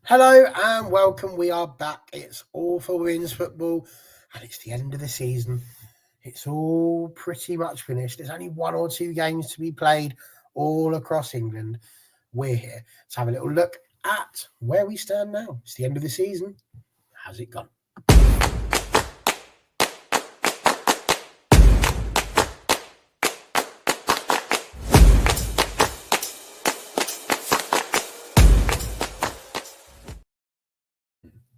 Hello and welcome. We are back. It's all for women's football and it's the end of the season. It's all pretty much finished. There's only one or two games to be played all across England. We're here to have a little look at where we stand now. It's the end of the season. How's it gone?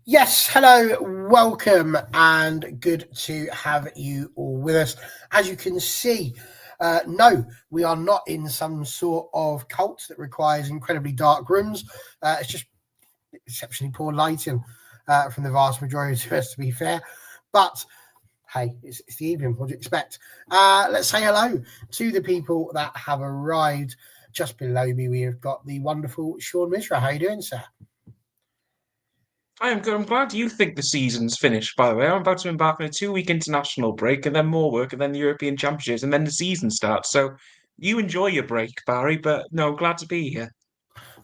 Yes, hello, welcome, and good to have you all with us. As you can see, no, we are not in some sort of cult that requires incredibly dark rooms. It's just exceptionally poor lighting from the vast majority of us, to be fair. But hey, it's the evening. What do you expect? Let's say hello to the people that have arrived. Just below me, we have got the wonderful Sean Mishra. How are you doing, sir? I am good. I'm glad you think the season's finished, by the way. I'm about to embark on a 2-week international break and then more work and then the European Championships and then the season starts. So you enjoy your break, Barry, but no, I'm glad to be here.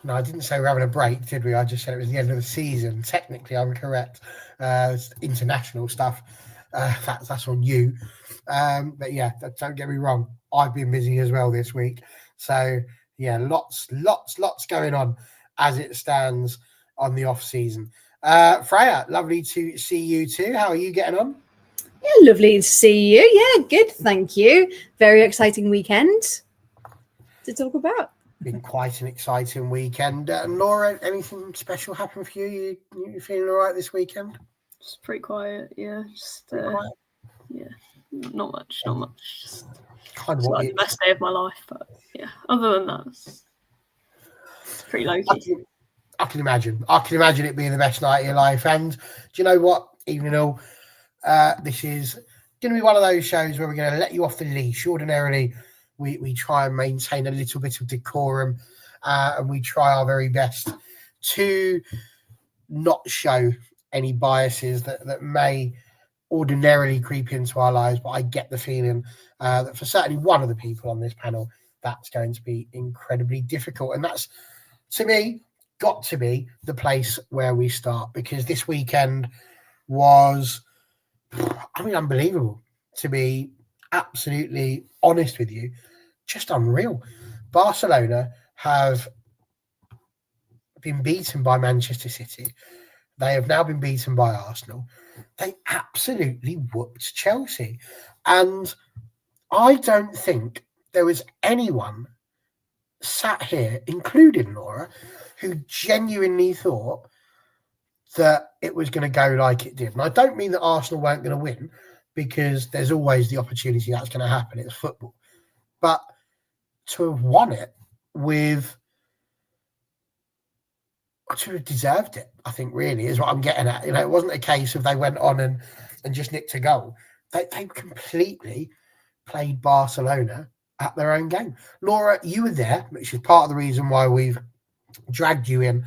No, I didn't say we're having a break, did we? I just said it was the end of the season. Technically, I'm correct. International stuff, that's on you. But yeah, don't get me wrong. I've been busy as well this week. So yeah, lots going on as it stands on the off season. Freya, lovely to see you too. How are you getting on? Yeah, lovely to see you. Yeah, good. Thank you. Very exciting weekend to talk about. Been quite an exciting weekend. Laura, anything special happened for you? You feeling all right this weekend? Just pretty quiet, yeah. Just Quiet? yeah, not much. Just Kind of it's what like the best day of my life, but yeah. Other than that, it's pretty low key. I can imagine. I can imagine it being the best night of your life. And do you know what? Even though this is going to be one of those shows where we're going to let you off the leash. Ordinarily, we try and maintain a little bit of decorum, and we try our very best to not show any biases that may ordinarily creep into our lives. But I get the feeling that for certainly one of the people on this panel, that's going to be incredibly difficult. And that's, to me, got to be the place where we start, because this weekend was, unbelievable, to be absolutely honest with you. Just unreal. Barcelona have been beaten by Manchester City. They have now been beaten by Arsenal. They absolutely whooped Chelsea. And I don't think there was anyone sat here, including Laura, who genuinely thought that it was going to go like it did. And I don't mean that Arsenal weren't going to win, because there's always the opportunity that's going to happen. It's football. But to have won it to have deserved it, I think, really, is what I'm getting at. It wasn't a case of they went on and just nicked a goal. They completely played Barcelona at their own game. Laura, you were there, which is part of the reason why we've dragged you in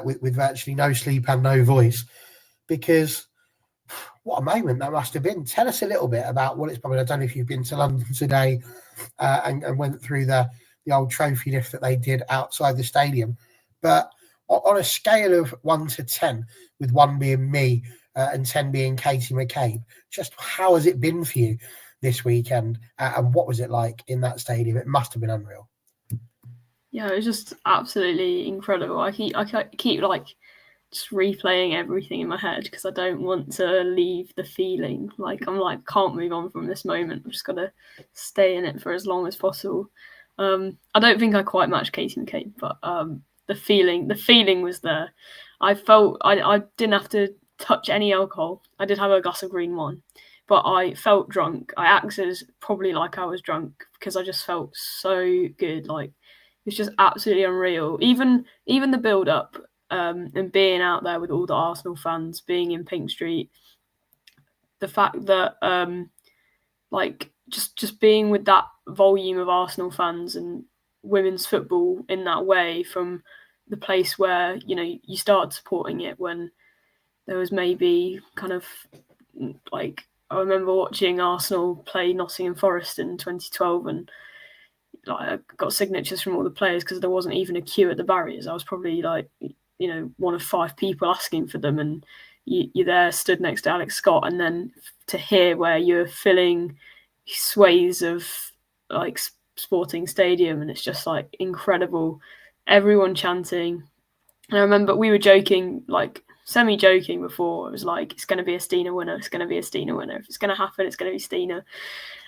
with virtually no sleep and no voice, because what a moment that must have been. Tell us a little bit about what it's probably. I don't know if you've been to London today and went through the old trophy lift that they did outside the stadium, but on a scale of 1 to 10, with 1 being me and 10 being Katie McCabe, just how has it been for you this weekend, and what was it like in that stadium? It must have been unreal. Yeah, it was just absolutely incredible. I keep like just replaying everything in my head because I don't want to leave the feeling. Like I'm like can't move on from this moment. I'm just gotta stay in it for as long as possible. I don't think I quite matched Katie McCabe, but the feeling was there. I felt I didn't have to touch any alcohol. I did have a glass of green wine, but I felt drunk. I acted probably like I was drunk because I just felt so good. Like it's just absolutely unreal. Even the build up and being out there with all the Arsenal fans, being in Pink Street, the fact that like just being with that volume of Arsenal fans and women's football in that way, from the place where you started supporting it when there was maybe kind of like, I remember watching Arsenal play Nottingham Forest in 2012, and like I got signatures from all the players because there wasn't even a queue at the barriers. I was probably like one of 5 people asking for them, and you're there stood next to Alex Scott, and then to hear where you're filling sways of like Sporting Stadium, and it's just like incredible, everyone chanting. And I remember we were joking, like semi-joking before, it was like, it's going to be a Stina winner, it's going to be a Stina winner, if it's going to happen, it's going to be Stina.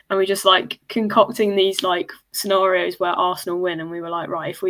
And we just like concocting these like scenarios where Arsenal win, and we were like, right, if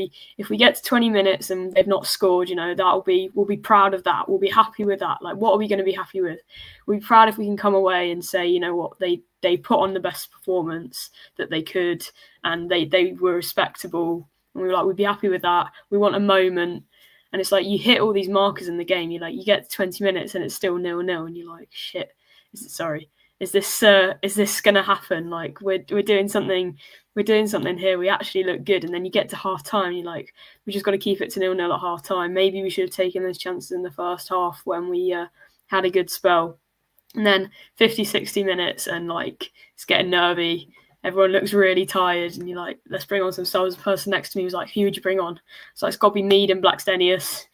we get to 20 minutes and they've not scored, we'll be proud of that. We'll be happy with that. Like, what are we going to be happy with? We'll be proud if we can come away and say, you know what, they put on the best performance that they could, and they were respectable. And we were like, we'd be happy with that. We want a moment. And it's like you hit all these markers in the game. You get to 20 minutes and it's still 0-0, and you're like, shit. Is this gonna happen? Like we're doing something here. We actually look good, and then you get to half time. You're like, we just got to keep it to 0-0 at half time. Maybe we should have taken those chances in the first half when we had a good spell. And then 50, 60 minutes, and like it's getting nervy. Everyone looks really tired, and you're like, let's bring on some subs. The person next to me was like, who would you bring on? So it's got to be Mead and Blackstenius.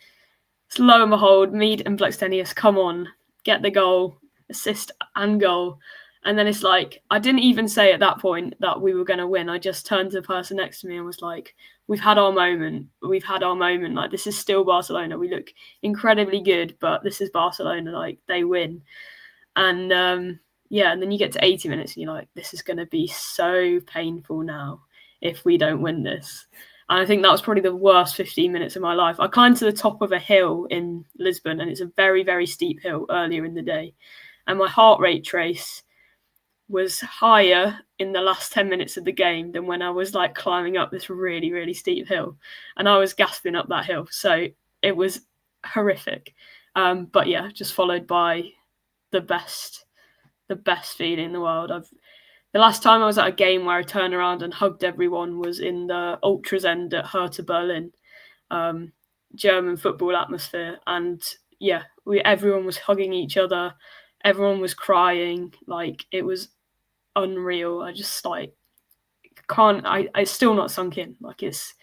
So lo and behold, Mead and Blackstenius come on, get the goal, assist and goal. And then it's like, I didn't even say at that point that we were going to win. I just turned to the person next to me and was like, we've had our moment. Like, this is still Barcelona. We look incredibly good, but this is Barcelona. Like, they win. And and then you get to 80 minutes and you're like, this is going to be so painful now if we don't win this. And I think that was probably the worst 15 minutes of my life. I climbed to the top of a hill in Lisbon, and it's a very, very steep hill earlier in the day. And my heart rate trace was higher in the last 10 minutes of the game than when I was like climbing up this really, really steep hill. And I was gasping up that hill. So it was horrific. But yeah, just followed by the best feeling in the world. The last time I was at a game where I turned around and hugged everyone was in the Ultras End at Hertha Berlin, German football atmosphere. And yeah, everyone was hugging each other. Everyone was crying. Like, it was unreal. I just like it's still not sunk in. Like, it's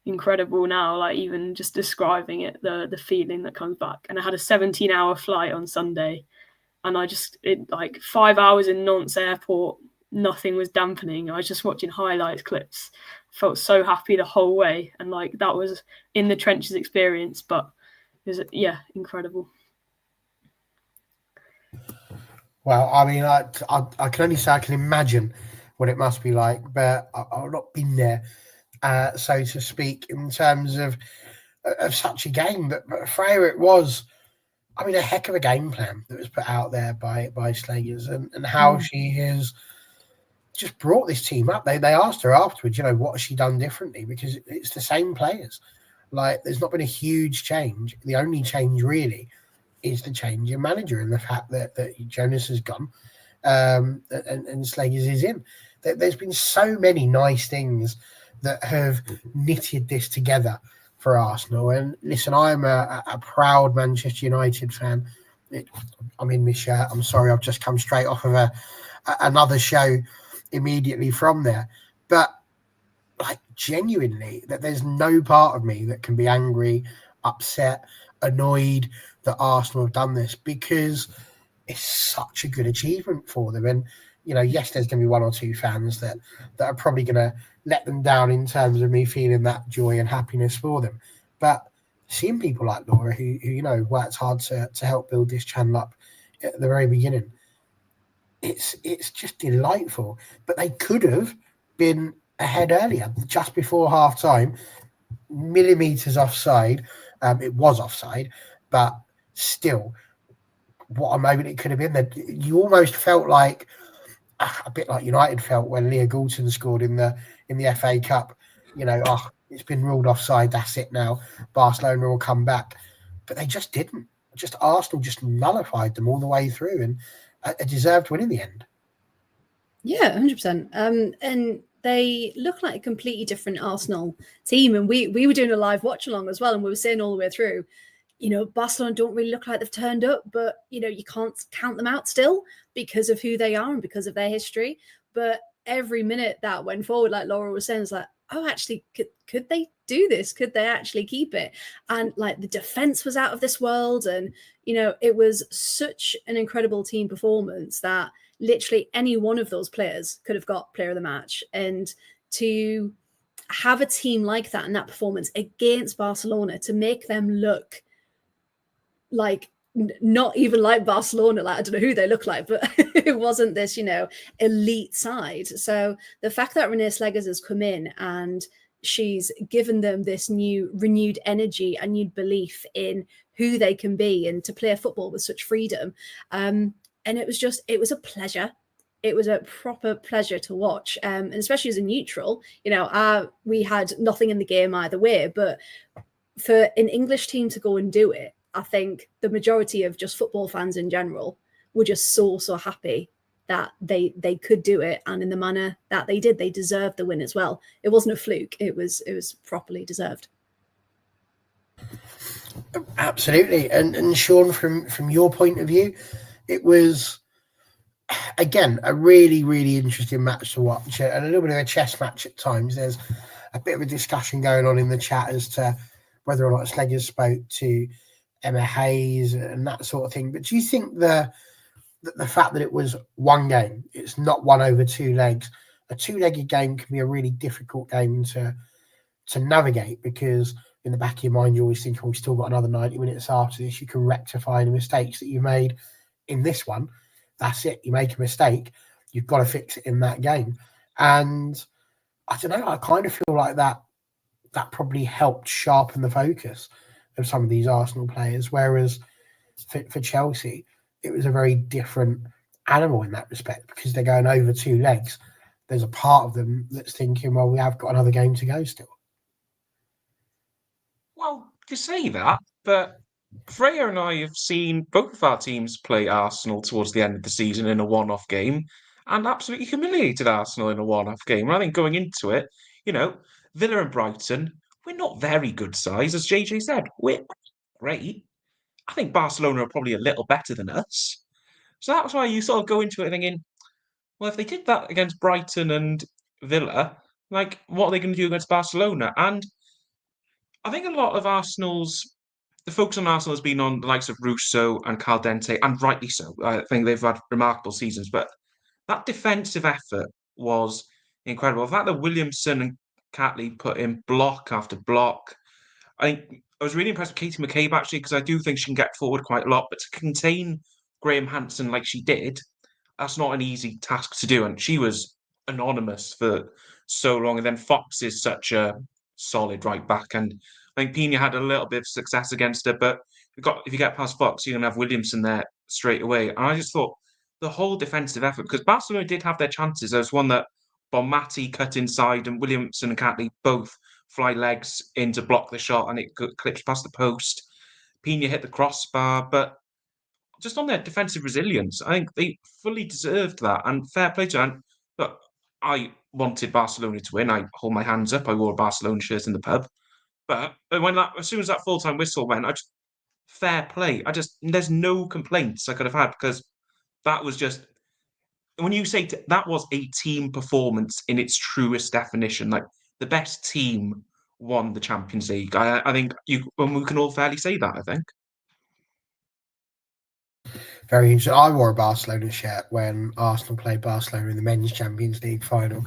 incredible now. Like, even just describing it, the feeling that comes back. And I had a 17-hour flight on Sunday, and like 5 hours in Nantes airport, nothing was dampening. I was just watching highlights clips. Felt so happy the whole way, and like that was in the trenches experience. But it was incredible. Well, I mean, I can only say I can imagine what it must be like, but I've not been there, so to speak, in terms of such a game. But Freya, it was, I mean, a heck of a game plan that was put out there by Slegers, and how she has just brought this team up. They asked her afterwards, what has she done differently? Because it's the same players. Like, there's not been a huge change. The only change really is the change in manager, and the fact that Jonas has gone and Slegers is in. There's been so many nice things that have knitted this together for Arsenal. And listen, I'm a proud Manchester United fan. I'm in my shirt. I'm sorry, I've just come straight off of another show immediately from there. But like, genuinely, that there's no part of me that can be angry, upset, annoyed that Arsenal have done this, because it's such a good achievement for them. And yes, there's going to be one or two fans that are probably going to let them down in terms of me feeling that joy and happiness for them. But seeing people like Laura, who worked hard to help build this channel up at the very beginning, it's just delightful. But they could have been ahead earlier, just before half time, millimeters offside. It was offside, but still, what a moment it could have been. That you almost felt like a bit like United felt when Leah Goulton scored in the FA Cup. It's been ruled offside. That's it now. Barcelona will come back, but they just didn't. Just Arsenal just nullified them all the way through, and a deserved win in the end. Yeah, 100%. And they look like a completely different Arsenal team. And we were doing a live watch along as well, and we were saying all the way through, Barcelona don't really look like they've turned up, but, you can't count them out still because of who they are and because of their history. But every minute that went forward, like Laura was saying, it's like, oh, actually, could they do this? Could they actually keep it? And like the defense was out of this world. And, it was such an incredible team performance that literally any one of those players could have got player of the match. And to have a team like that and that performance against Barcelona, to make them look like not even like Barcelona, like I don't know who they look like, but it wasn't this, elite side. So the fact that Renee Sleggers has come in and she's given them this new renewed energy and renewed belief in who they can be and to play football with such freedom. And it was a pleasure. It was a proper pleasure to watch. And especially as a neutral, we had nothing in the game either way, but for an English team to go and do it, I think the majority of just football fans in general were just so happy that they could do it, and in the manner that they did, they deserved the win as well. It wasn't a fluke; it was properly deserved. Absolutely, and Sean, from your point of view, it was again a really, really interesting match to watch, and a little bit of a chess match at times. There's a bit of a discussion going on in the chat as to whether or not Sleggers spoke to Emma Hayes and that sort of thing. But do you think the fact that it was one game, it's not one over two legs, a two-legged game can be a really difficult game to navigate, because in the back of your mind you always think, oh, we've still got another 90 minutes after this, you can rectify the mistakes that you made in this one. That's it, you make a mistake, you've got to fix it in that game. And I don't know, I kind of feel like that probably helped sharpen the focus of some of these Arsenal players, whereas for Chelsea, it was a very different animal in that respect, because they're going over two legs. There's a part of them that's thinking, well, we have got another game to go still. Well, you say that, but Freya and I have seen both of our teams play Arsenal towards the end of the season in a one-off game, and absolutely humiliated Arsenal in a one-off game. And I think going into it, Villa and Brighton, we're not very good size, as JJ said. We're great. I think Barcelona are probably a little better than us. So that's why you sort of go into it thinking, well, if they did that against Brighton and Villa, like, what are they going to do against Barcelona? And I think a lot of the focus on Arsenal has been on the likes of Russo and Caldente, and rightly so. I think they've had remarkable seasons, but that defensive effort was incredible. The fact that Williamson and Catley put in block after block. I was really impressed with Katie McCabe, actually, because I do think she can get forward quite a lot, but to contain Graham Hansen like she did, that's not an easy task to do. And she was anonymous for so long. And then Fox is such a solid right back. And I think Pina had a little bit of success against her, but if you get past Fox, you're going to have Williamson there straight away. And I just thought the whole defensive effort, because Barcelona did have their chances. There was one that Bonmati cut inside, and Williamson and Catley both fly legs in to block the shot, and it clips past the post. Pina hit the crossbar, but just on their defensive resilience, I think they fully deserved that, and fair play to them. Look, I wanted Barcelona to win. I hold my hands up. I wore a Barcelona shirt in the pub. But as soon as that full-time whistle went, fair play. There's no complaints I could have had, because that was just, when you say that was a team performance in its truest definition, like the best team won the Champions League. I think we can all fairly say that, I think. Very interesting. I wore a Barcelona shirt when Arsenal played Barcelona in the Men's Champions League final,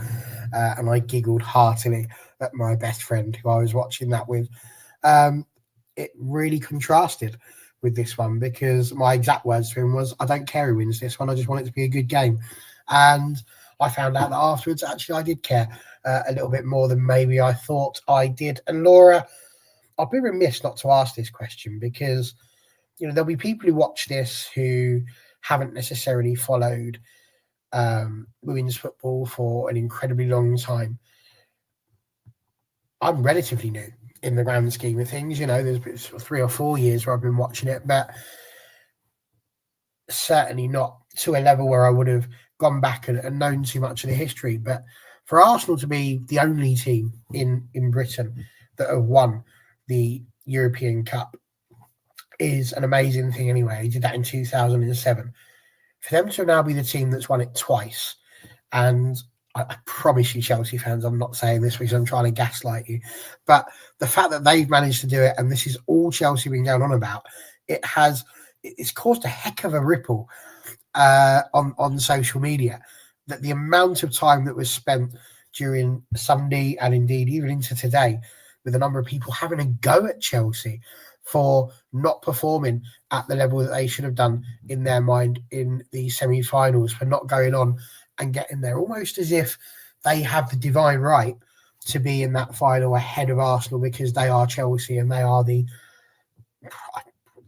and I giggled heartily at my best friend who I was watching that with. It really contrasted with this one, because my exact words to him was, I don't care who wins this one, I just want it to be a good game. And I found out that afterwards, actually, I did care a little bit more than maybe I thought I did. And Laura, I'll be remiss not to ask this question, because there'll be people who watch this who haven't necessarily followed women's football for an incredibly long time. I'm relatively new in the grand scheme of things. There's been 3 or 4 years where I've been watching it, but certainly not to a level where I would have gone back and known too much of the history. But for Arsenal to be the only team in Britain that have won the European Cup is an amazing thing anyway. He did that in 2007. For them to now be the team that's won it twice, and I promise you, Chelsea fans, I'm not saying this because I'm trying to gaslight you, but the fact that they've managed to do it, and this is all Chelsea been going on about, it's caused a heck of a ripple on social media. That the amount of time that was spent during Sunday and indeed even into today with a number of people having a go at Chelsea for not performing at the level that they should have done in their mind in the semi-finals, for not going on and getting there, almost as if they have the divine right to be in that final ahead of Arsenal because they are Chelsea and they are the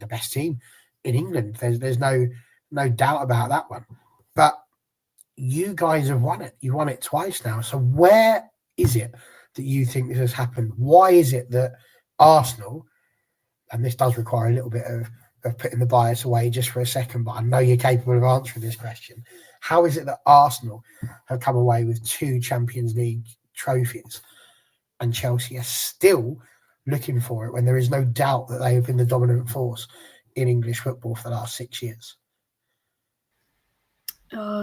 best team in England. There's no doubt about that one. But you guys have won it. You won it twice now. So where is it that you think this has happened? Why is it that Arsenal, and this does require a little bit of putting the bias away just for a second, but I know you're capable of answering this question. How is it that Arsenal have come away with 2 Champions League trophies and Chelsea are still looking for it when there is no doubt that they have been the dominant force in English football for the last 6 years?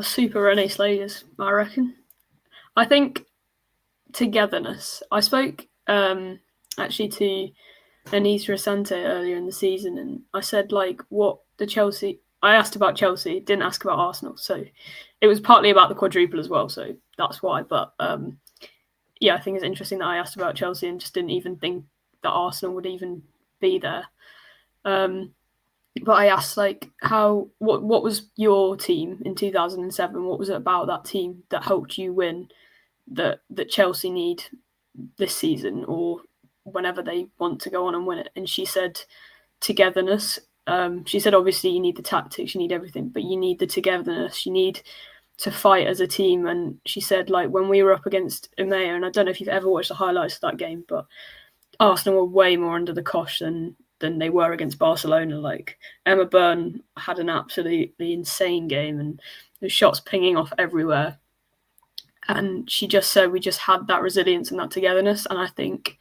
Super Renaissance, I reckon. I think togetherness. I spoke actually to Anita Asante earlier in the season, and I said I asked about Chelsea, didn't ask about Arsenal, so it was partly about the quadruple as well, so that's why. But yeah, I think it's interesting that I asked about Chelsea and just didn't even think that Arsenal would even be there. But I asked, what was your team in 2007? What was it about that team that helped you win that Chelsea need this season or whenever they want to go on and win it? And she said togetherness. She said, obviously, you need the tactics, you need everything, but you need the togetherness. You need to fight as a team. And she said, when we were up against Umea, and I don't know if you've ever watched the highlights of that game, but Arsenal were way more under the cosh than they were against Barcelona. Emma Byrne had an absolutely insane game and the shots pinging off everywhere. And she just said we just had that resilience and that togetherness. And I think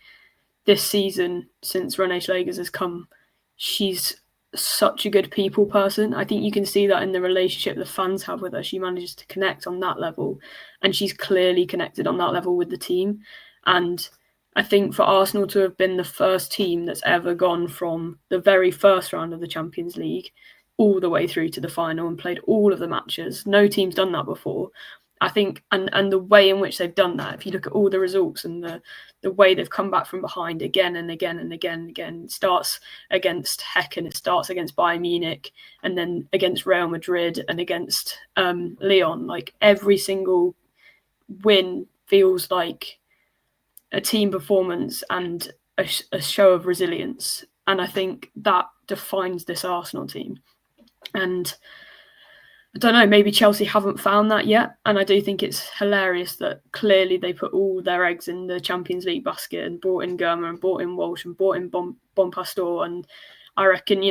this season, since Renée Schlegers has come, she's such a good people person. I think you can see that in the relationship the fans have with her. She manages to connect on that level, and she's clearly connected on that level with the team. And I think for Arsenal to have been the first team that's ever gone from the very first round of the Champions League all the way through to the final and played all of the matches, no team's done that before. I think, and the way in which they've done that, if you look at all the results and the way they've come back from behind again and again and again and again, it starts against Häcken, it starts against Bayern Munich, and then against Real Madrid and against Lyon. Every single win feels like a team performance and a show of resilience. And I think that defines this Arsenal team. And I don't know, maybe Chelsea haven't found that yet. And I do think it's hilarious that clearly they put all their eggs in the Champions League basket and brought in Germer and brought in Walsh and brought in Bonpastor. And I reckon,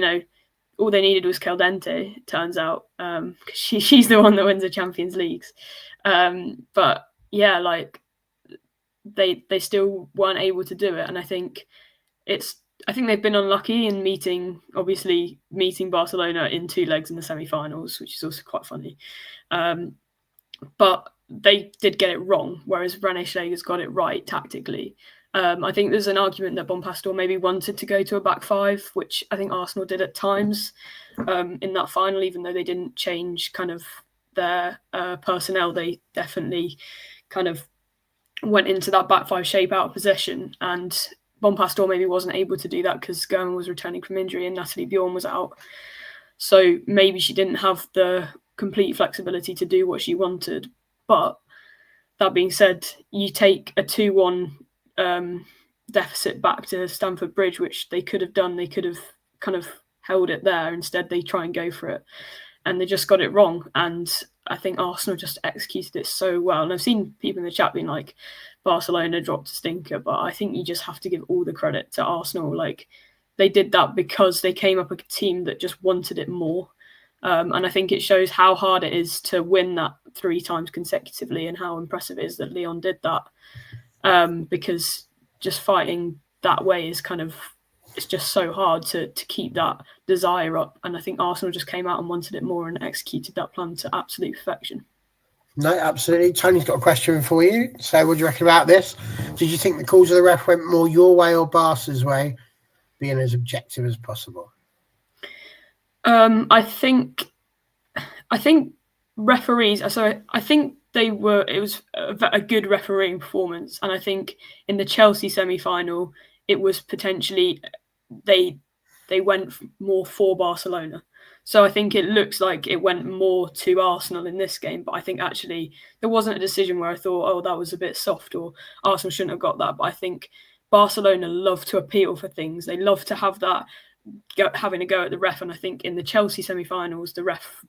all they needed was Caldente, it turns out, because she's the one that wins the Champions Leagues. But yeah, they still weren't able to do it. And I think they've been unlucky in meeting Barcelona in 2 legs in the semi-finals, which is also quite funny. But they did get it wrong, whereas Renée Schlegers got it right tactically. I think there's an argument that Bonpastor maybe wanted to go to a back 5, which I think Arsenal did at times in that final, even though they didn't change kind of their personnel. They definitely kind of went into that back 5 shape out of possession, and Bonpastor maybe wasn't able to do that because German was returning from injury and Natalie Bjorn was out. So maybe she didn't have the complete flexibility to do what she wanted. But that being said, you take a 2-1 deficit back to Stamford Bridge, which they could have done. They could have kind of held it there. Instead, they try and go for it. And they just got it wrong. And I think Arsenal just executed it so well. And I've seen people in the chat being like, Barcelona dropped a stinker, but I think you just have to give all the credit to Arsenal. They did that because they came up with a team that just wanted it more. And I think it shows how hard it is to win that 3 times consecutively and how impressive it is that Lyon did that. Because just fighting that way is it's just so hard to keep that desire up. And I think Arsenal just came out and wanted it more and executed that plan to absolute perfection. No, absolutely. Tony's got a question for you. So what do you reckon about this? Did you think the calls of the ref went more your way or Barca's way, being as objective as possible? I think referees. So I think it was a good refereeing performance, and I think in the Chelsea semi-final, it was potentially they went more for Barcelona. So I think it looks like it went more to Arsenal in this game, but I think actually there wasn't a decision where I thought, oh, that was a bit soft or Arsenal shouldn't have got that. But I think Barcelona love to appeal for things. They love to have that having a go at the ref, and I think in the Chelsea semi-finals the ref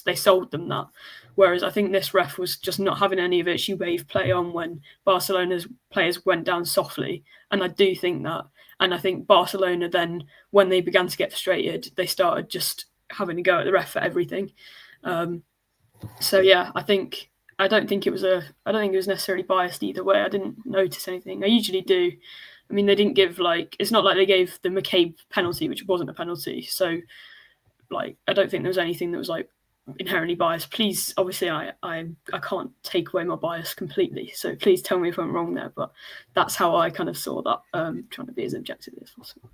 they sold them that, whereas I think this ref was just not having any of it. She waved play on when Barcelona's players went down softly, and I do think that, and I think Barcelona then, when they began to get frustrated, they started just having a go at the ref for everything. So yeah, I don't think it was necessarily biased either way. I didn't notice anything. I usually do. I mean, they didn't give it's not like they gave the McCabe penalty, which wasn't a penalty. So, I don't think there was anything that was inherently biased. Please, obviously, I can't take away my bias completely. So please tell me if I'm wrong there. But that's how I kind of saw that. Trying to be as objective as possible.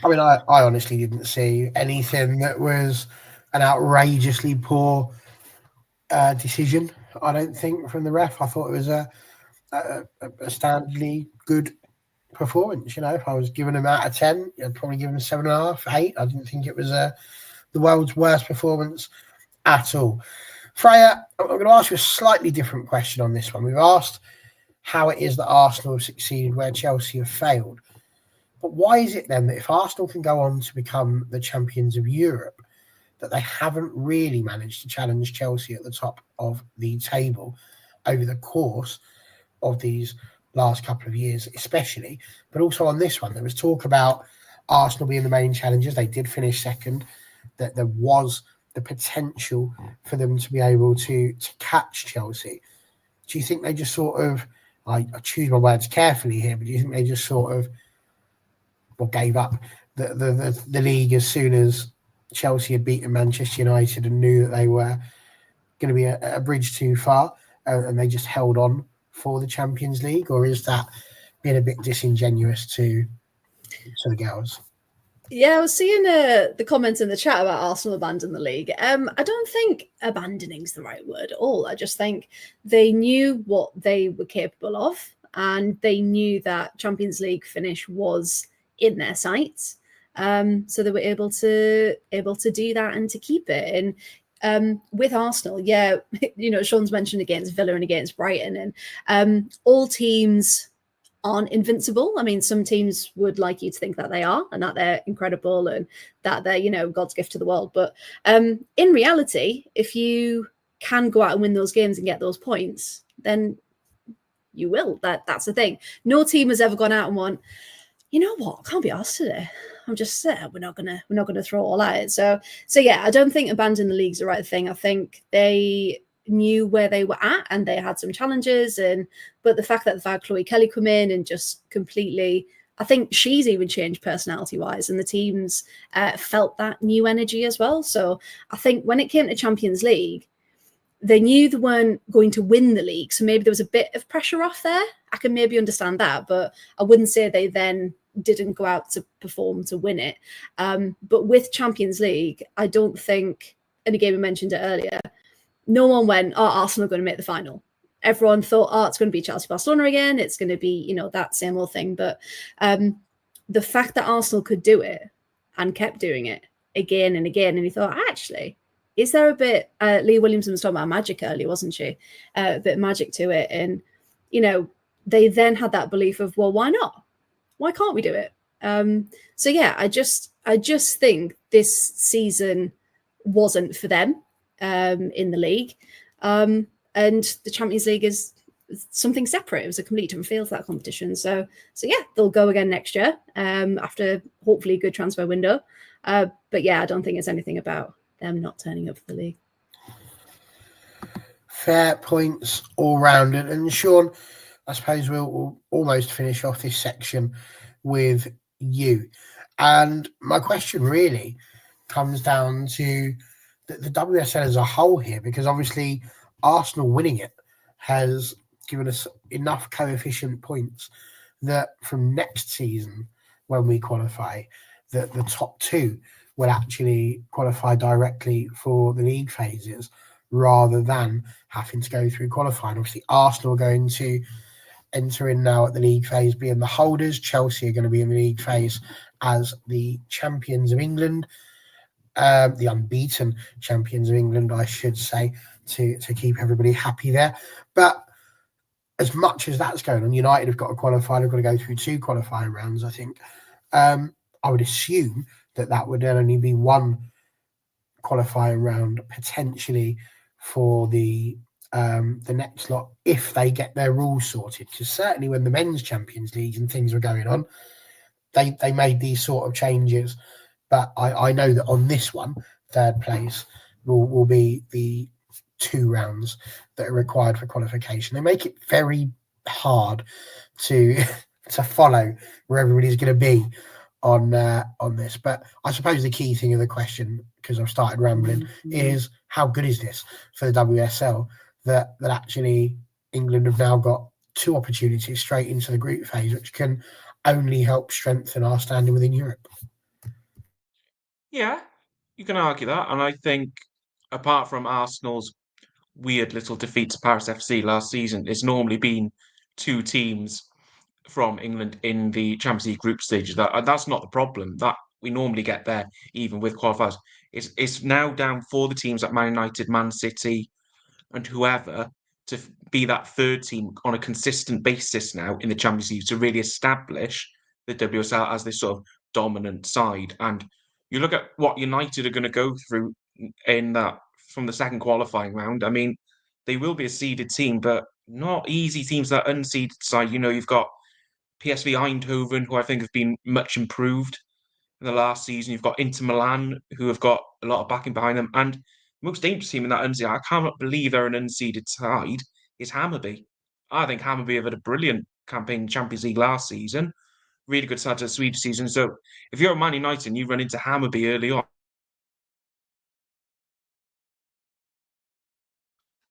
I mean, I honestly didn't see anything that was an outrageously poor decision. I don't think from the ref. I thought it was a standardly good performance. If I was giving them out of 10, I'd probably give them 7.5, 8. I didn't think it was the world's worst performance at all. Freya, I'm going to ask you a slightly different question on this one. We've asked how it is that Arsenal have succeeded where Chelsea have failed. But why is it then that if Arsenal can go on to become the champions of Europe, that they haven't really managed to challenge Chelsea at the top of the table over the course of these last couple of years, especially, but also on this one, there was talk about Arsenal being the main challengers. They did finish second, that there was the potential for them to be able to catch Chelsea. Do you think they just sort of, I choose my words carefully here, but do you think they just sort of gave up the league as soon as Chelsea had beaten Manchester United and knew that they were going to be a bridge too far, and they just held on for the Champions League? Or is that being a bit disingenuous to the girls? Yeah, I was seeing the comments in the chat about Arsenal abandoning the league. I don't think abandoning is the right word at all. I just think they knew what they were capable of, and they knew that Champions League finish was in their sights. So they were able to do that and to keep it. And with Arsenal, yeah, Sean's mentioned against Villa and against Brighton, and all teams aren't invincible. I mean, some teams would like you to think that they are, and that they're incredible, and that they're, God's gift to the world. But in reality, if you can go out and win those games and get those points, then you will. That's the thing. No team has ever gone out and won, you know what, I can't be asked today. I'm just we're not gonna throw it all at it. So yeah, I don't think abandoning the league's the right thing. I think they knew where they were at and they had some challenges, but the fact that they've had Chloe Kelly come in and just completely, I think she's even changed personality wise, and the teams felt that new energy as well. So I think when it came to Champions League, they knew they weren't going to win the league, so maybe there was a bit of pressure off there. I can maybe understand that, but I wouldn't say they then didn't go out to perform to win it. But with Champions League, I don't think, and again we mentioned it earlier, no one went, oh, Arsenal are going to make the final. Everyone thought, oh, it's going to be Chelsea Barcelona again. It's going to be, that same old thing. But the fact that Arsenal could do it and kept doing it again and again, and you thought, actually, is there a bit, Leah Williamson was talking about magic earlier, wasn't she? A bit of magic to it. And, they then had that belief of, well, why not? Why can't we do it? So yeah, I just think this season wasn't for them in the league. And the Champions League is something separate. It was a complete different feel to that competition. So yeah, they'll go again next year after hopefully a good transfer window. But yeah, I don't think it's anything about them not turning up for the league. Fair points all round. And Sean, I suppose we'll almost finish off this section with you. And my question really comes down to the WSL as a whole here, because obviously Arsenal winning it has given us enough coefficient points that from next season, when we qualify, that the top two will actually qualify directly for the league phases rather than having to go through qualifying. Obviously, Arsenal are going to enter in now at the league phase being the holders. Chelsea are going to be in the league phase as the champions of England, the unbeaten champions of England, I should say, to keep everybody happy there. But as much as that's going on, United have got to qualify. They've got to go through 2 qualifying rounds, I think. I would assume that would only be 1 qualifying round potentially for the next lot if they get their rules sorted. Because certainly when the men's Champions League and things were going on, they made these sort of changes. But I know that on this one, third place will be the 2 rounds that are required for qualification. They make it very hard to follow where everybody's going to be on this. But I suppose the key thing of the question, because I've started rambling, is how good is this for the WSL that actually England have now got 2 opportunities straight into the group phase, which can only help strengthen our standing within Europe. Yeah, you can argue that. And I think apart from Arsenal's weird little defeat to Paris FC last season, it's normally been 2 teams from England in the Champions League group stage. That's not the problem. That we normally get there even with qualifiers. It's now down for the teams like Man United, Man City, and whoever to be that third team on a consistent basis now in the Champions League to really establish the WSL as this sort of dominant side. And you look at what United are going to go through in that from the second qualifying round. I mean, they will be a seeded team, but not easy teams. That unseeded side, you've got PSV Eindhoven, who I think have been much improved in the last season. You've got Inter Milan, who have got a lot of backing behind them. And most dangerous team in that unseeded, I cannot believe they're an unseeded side, is Hammarby. I think Hammarby have had a brilliant campaign in Champions League last season. Really good start to the Swedish season. So if you're at Man United and you run into Hammarby early on,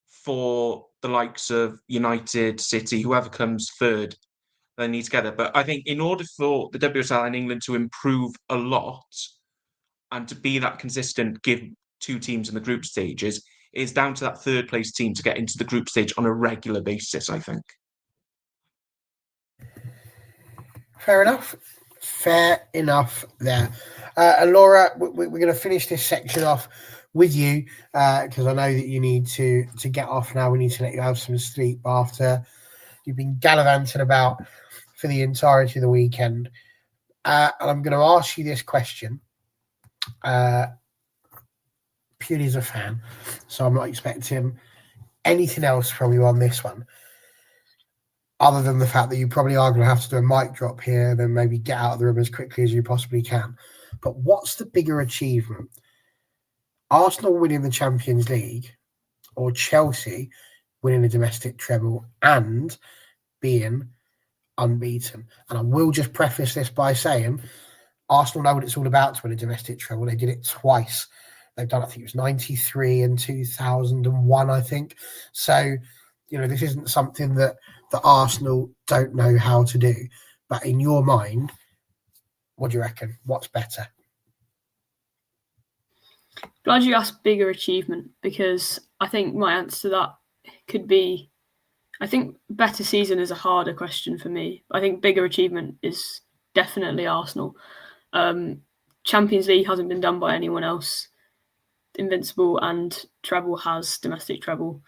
for the likes of United, City, whoever comes third, they need to get it. But I think in order for the WSL in England to improve a lot and to be that consistent, give 2 teams in the group stages, it's down to that third place team to get into the group stage on a regular basis, I think. Fair enough there. And Laura, we're going to finish this section off with you because I know that you need to get off now. We need to let you have some sleep after you've been gallivanting about for the entirety of the weekend. And I'm going to ask you this question purely as a fan, so I'm not expecting anything else from you on this one, other than the fact that you probably are going to have to do a mic drop here, then maybe get out of the room as quickly as you possibly can. But what's the bigger achievement? Arsenal winning the Champions League or Chelsea winning a domestic treble and being unbeaten? And I will just preface this by saying Arsenal know what it's all about to win a domestic treble. They did it twice. They've done, I think it was 93 and 2001, I think. So, this isn't something that Arsenal don't know how to do. But in your mind, what do you reckon? What's better? Glad you asked bigger achievement, because I think my answer to that could be, I think better season is a harder question for me. I think bigger achievement is definitely Arsenal. Champions League hasn't been done by anyone else. Invincible and treble has domestic treble.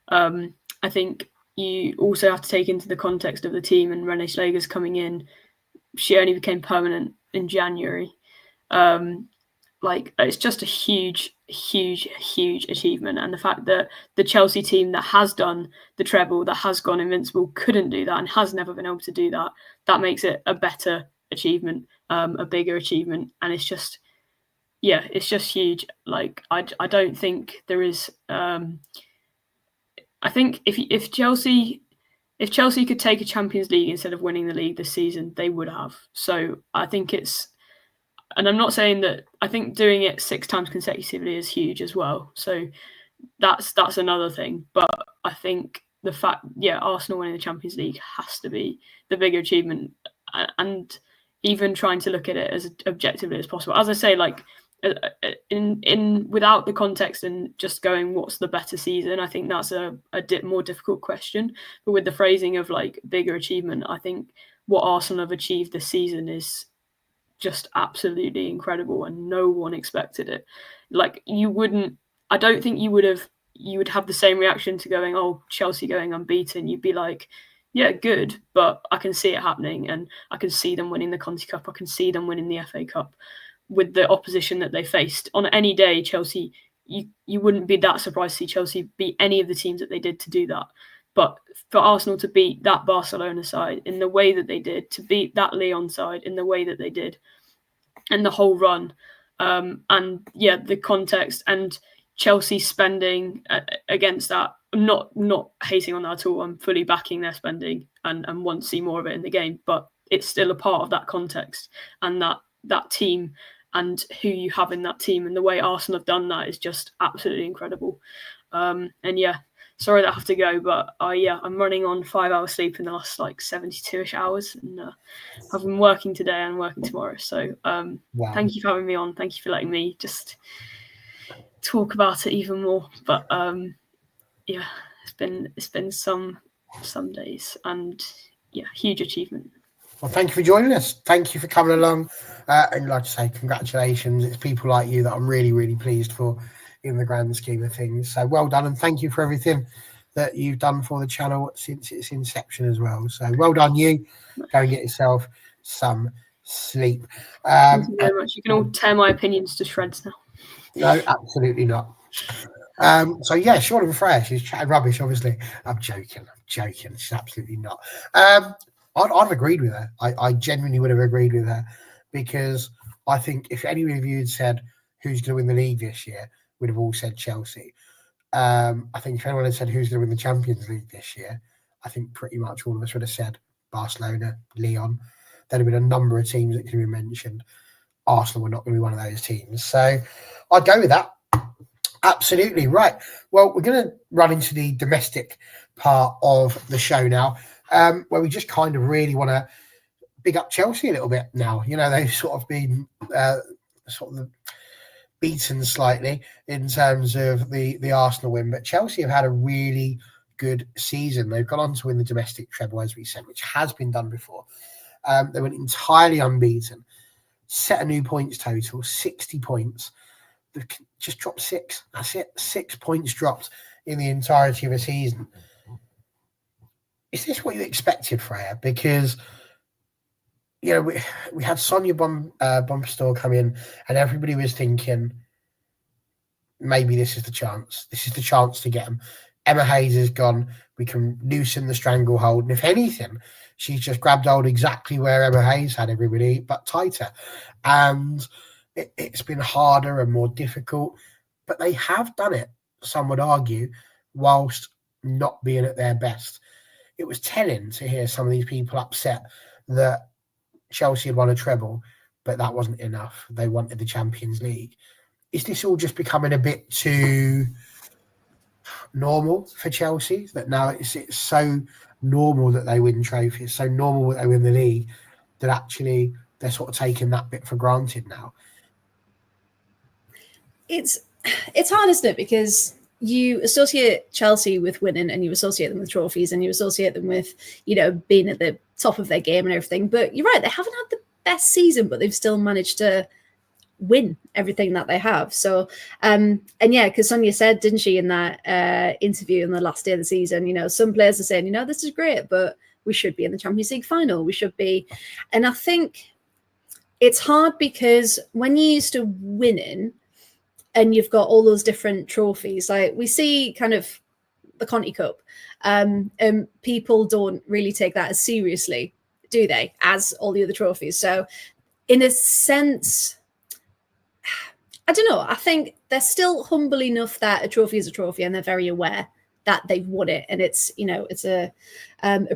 I think you also have to take into the context of the team, and Renée Schleger's coming in. She only became permanent in January. It's just a huge achievement. And the fact that the Chelsea team that has done the treble, that has gone invincible, couldn't do that and has never been able to do that, that makes it a better achievement, a bigger achievement. And it's just huge. I don't think there is. I think if Chelsea could take a Champions League instead of winning the league this season, they would have. So I think and I'm not saying that, I think doing it 6 times consecutively is huge as well. So that's another thing. But I think the fact, Arsenal winning the Champions League has to be the bigger achievement, and even trying to look at it as objectively as possible. As I say, like in without the context and just going, what's the better season? I think that's a more difficult question. But with the phrasing of like bigger achievement, I think what Arsenal have achieved this season is just absolutely incredible, and no one expected it. Like I don't think you would have the same reaction to going, oh, Chelsea going unbeaten. You'd be like, yeah, good, but I can see it happening, and I can see them winning the Conti Cup. I can see them winning the FA Cup with the opposition that they faced. On any day, Chelsea, you wouldn't be that surprised to see Chelsea beat any of the teams that they did to do that. But for Arsenal to beat that Barcelona side in the way that they did, to beat that Lyon side in the way that they did, and the whole run, the context and Chelsea spending against that, I'm not hating on that at all. I'm fully backing their spending and want to see more of it in the game, but it's still a part of that context and that team and who you have in that team, and the way Arsenal have done that is just absolutely incredible. Sorry that I have to go, but I'm running on 5 hours sleep in the last like 72ish hours, and I've been working today and working tomorrow. So Wow. Thank you for having me on. Thank you for letting me just talk about it even more. But it's been some days, and huge achievement. Well, thank you for joining us. Thank you for coming along. And like I say, congratulations. It's people like you that I'm really, really pleased for in the grand scheme of things. So well done, and thank you for everything that you've done for the channel since its inception as well. So well done, you. Go and get yourself some sleep. Thank you very much. You can all tear my opinions to shreds now. No, absolutely not. Sean and Freya, she's chatting rubbish, obviously. I'm joking. She's absolutely not. I'd have agreed with her. I genuinely would have agreed with her, because I think if any of you had said who's going to win the league this year, we'd have all said Chelsea. I think if anyone had said who's going to win the Champions League this year, I think pretty much all of us would have said Barcelona, Lyon. There'd have been a number of teams that could be mentioned. Arsenal were not going to be one of those teams. So I'd go with that. Absolutely. Right. Well, we're going to run into the domestic part of the show now, where we just kind of really want to big up Chelsea a little bit now. You know, they've sort of been beaten slightly in terms of the Arsenal win, but Chelsea have had a really good season. They've gone on to win the domestic treble, as we said, which has been done before. They went entirely unbeaten, set a new points total, 60 points. They've just dropped 6. That's it. 6 points dropped in the entirety of a season. Is this what you expected, Freya? Because we had Sonia Bompastor come in, and everybody was thinking, maybe this is the chance. This is the chance to get them. Emma Hayes is gone. We can loosen the stranglehold. And if anything, she's just grabbed hold exactly where Emma Hayes had everybody, but tighter. And it's been harder and more difficult. But they have done it, some would argue, whilst not being at their best. It was telling to hear some of these people upset that Chelsea had won a treble, but that wasn't enough. They wanted the Champions League. Is this all just becoming a bit too normal for Chelsea, that now it's so normal that they win trophies, so normal that they win the league, that actually they're sort of taking that bit for granted now? It's hard, isn't it? Because you associate Chelsea with winning, and you associate them with trophies, and you associate them with, being at the top of their game and everything. But you're right, they haven't had the best season, but they've still managed to win everything that they have. So, because Sonia said, didn't she, in that interview in the last day of the season, some players are saying, this is great, but we should be in the Champions League final. We should be. And I think it's hard because when you're used to winning, and you've got all those different trophies, like we see kind of the Conti Cup, and people don't really take that as seriously, do they, as all the other trophies? So in a sense, I don't know, I think they're still humble enough that a trophy is a trophy, and they're very aware that they've won it, and it's, it's a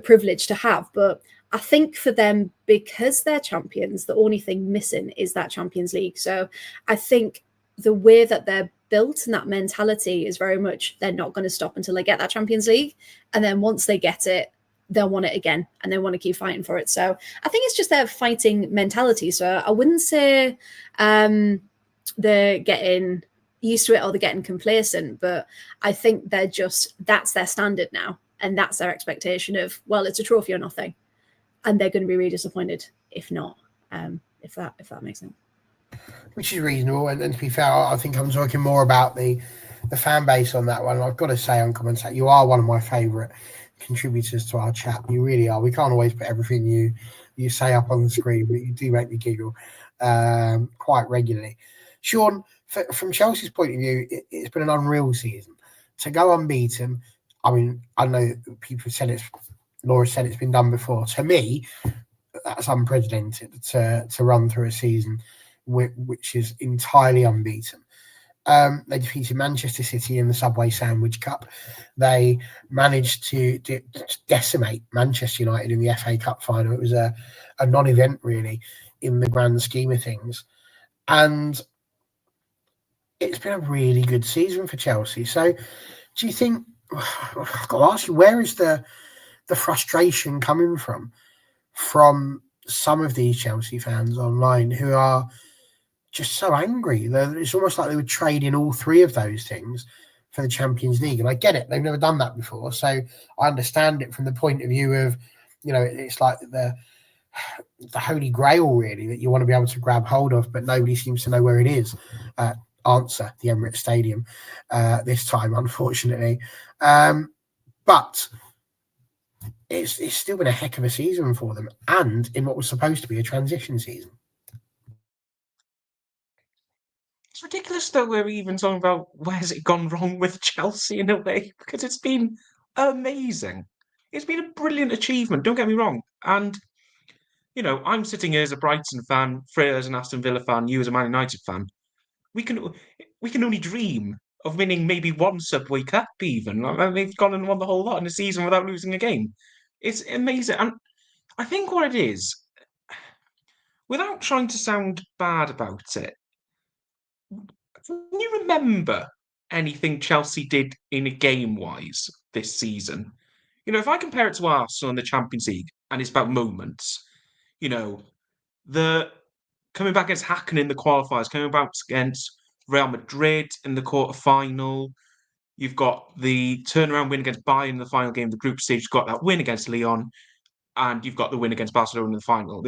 privilege to have. But I think for them, because they're champions, the only thing missing is that Champions League. So I think the way that they're built, and that mentality is very much they're not going to stop until they get that Champions League, and then once they get it, they'll want it again and they want to keep fighting for it. So I think it's just their fighting mentality. So I wouldn't say they're getting used to it or they're getting complacent, but I think they're just, that's their standard now, and that's their expectation of, well, it's a trophy or nothing, and they're going to be really disappointed if not, if that makes sense. Which is reasonable, and to be fair, I think I'm talking more about the fan base on that one. I've got to say, on Commentate, you are one of my favourite contributors to our chat. You really are. We can't always put everything you say up on the screen, but you do make me giggle quite regularly. Sean, from Chelsea's point of view, it's been an unreal season. To go unbeaten, I mean, I know people said Laura said it's been done before. To me, that's unprecedented to run through a season which is entirely unbeaten. They defeated Manchester City in the Subway Sandwich Cup. They managed to decimate Manchester United in the FA Cup final. It was a non-event, really, in the grand scheme of things. And it's been a really good season for Chelsea. So do you think, I've got to ask you, where is the frustration coming from some of these Chelsea fans online who are just so angry? It's almost like they would trade in all three of those things for the Champions League. And I get it. They've never done that before. So I understand it from the point of view of, it's like the holy grail, really, that you want to be able to grab hold of, but nobody seems to know where it is. Answer, the Emirates Stadium this time, unfortunately. But it's still been a heck of a season for them, and in what was supposed to be a transition season. It's ridiculous, though, we're even talking about where's it gone wrong with Chelsea in a way, because it's been amazing. It's been a brilliant achievement, don't get me wrong. And, I'm sitting here as a Brighton fan, Freya as an Aston Villa fan, you as a Man United fan. We can only dream of winning maybe one Subway Cup even. They've gone and won the whole lot in a season without losing a game. It's amazing. And I think what it is, without trying to sound bad about it, can you remember anything Chelsea did in a game-wise this season? If I compare it to Arsenal in the Champions League, and it's about moments, the coming back against Hacken in the qualifiers, coming back against Real Madrid in the quarter-final, you've got the turnaround win against Bayern in the final game of the group stage, you've got that win against Lyon, and you've got the win against Barcelona in the final.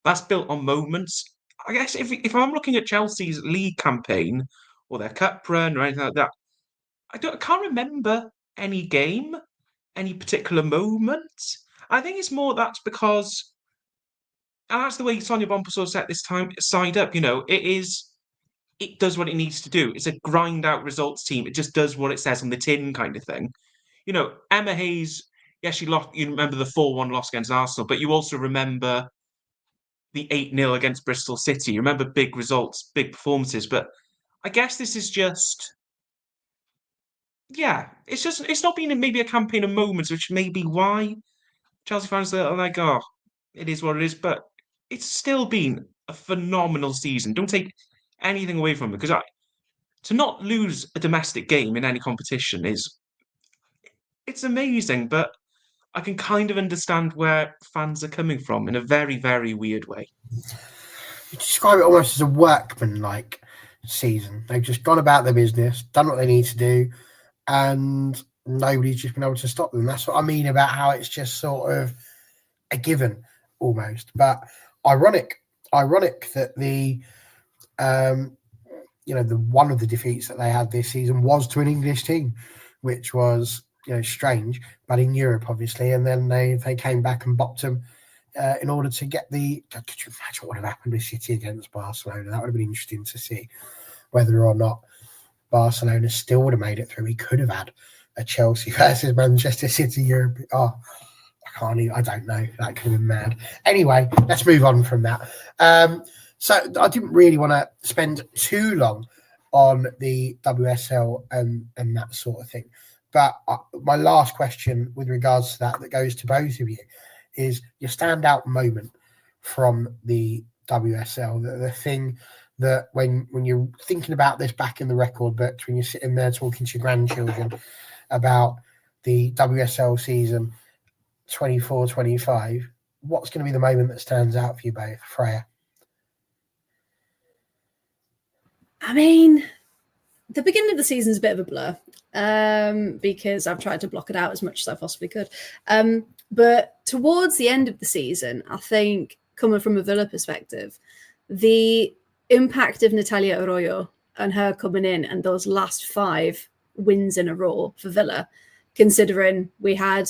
That's built on moments. I guess if I'm looking at Chelsea's league campaign or their cup run or anything like that, I can't remember any game, any particular moment. I think it's more that's because, and that's the way Sonia Bompasor set this time side up. It does what it needs to do. It's a grind out results team. It just does what it says on the tin, kind of thing. Emma Hayes. Yes, she lost. You remember the 4-1 loss against Arsenal, but you also remember the 8-0 against Bristol City. You remember big results, big performances. But I guess this is just, it's not been maybe a campaign of moments, which may be why Chelsea fans are like, oh, it is what it is. But it's still been a phenomenal season. Don't take anything away from it, because to not lose a domestic game in any competition it's amazing. But I can kind of understand where fans are coming from in a very, very weird way. You describe it almost as a workman-like season. They've just gone about their business, done what they need to do, and nobody's just been able to stop them. That's what I mean about how it's just sort of a given almost. But ironic that the one of the defeats that they had this season was to an English team, which was strange, but in Europe obviously, and then they came back and bopped them in order to get the. Could you imagine what would have happened with City against Barcelona? That would have been interesting to see whether or not Barcelona still would have made it through. We could have had a Chelsea versus Manchester City Europe. Oh, I don't know. That could have been mad. Anyway, let's move on from that. So I didn't really want to spend too long on the WSL and that sort of thing. But my last question with regards to that goes to both of you is your standout moment from the WSL, the thing that when you're thinking about this back in the record books, when you're sitting there talking to your grandchildren about the WSL season 24-25, what's going to be the moment that stands out for you both, Freya? I mean, the beginning of the season is a bit of a blur because I've tried to block it out as much as I possibly could. But towards the end of the season, I think, coming from a Villa perspective, the impact of Natalia Arroyo and her coming in and those last 5 wins in a row for Villa, considering we had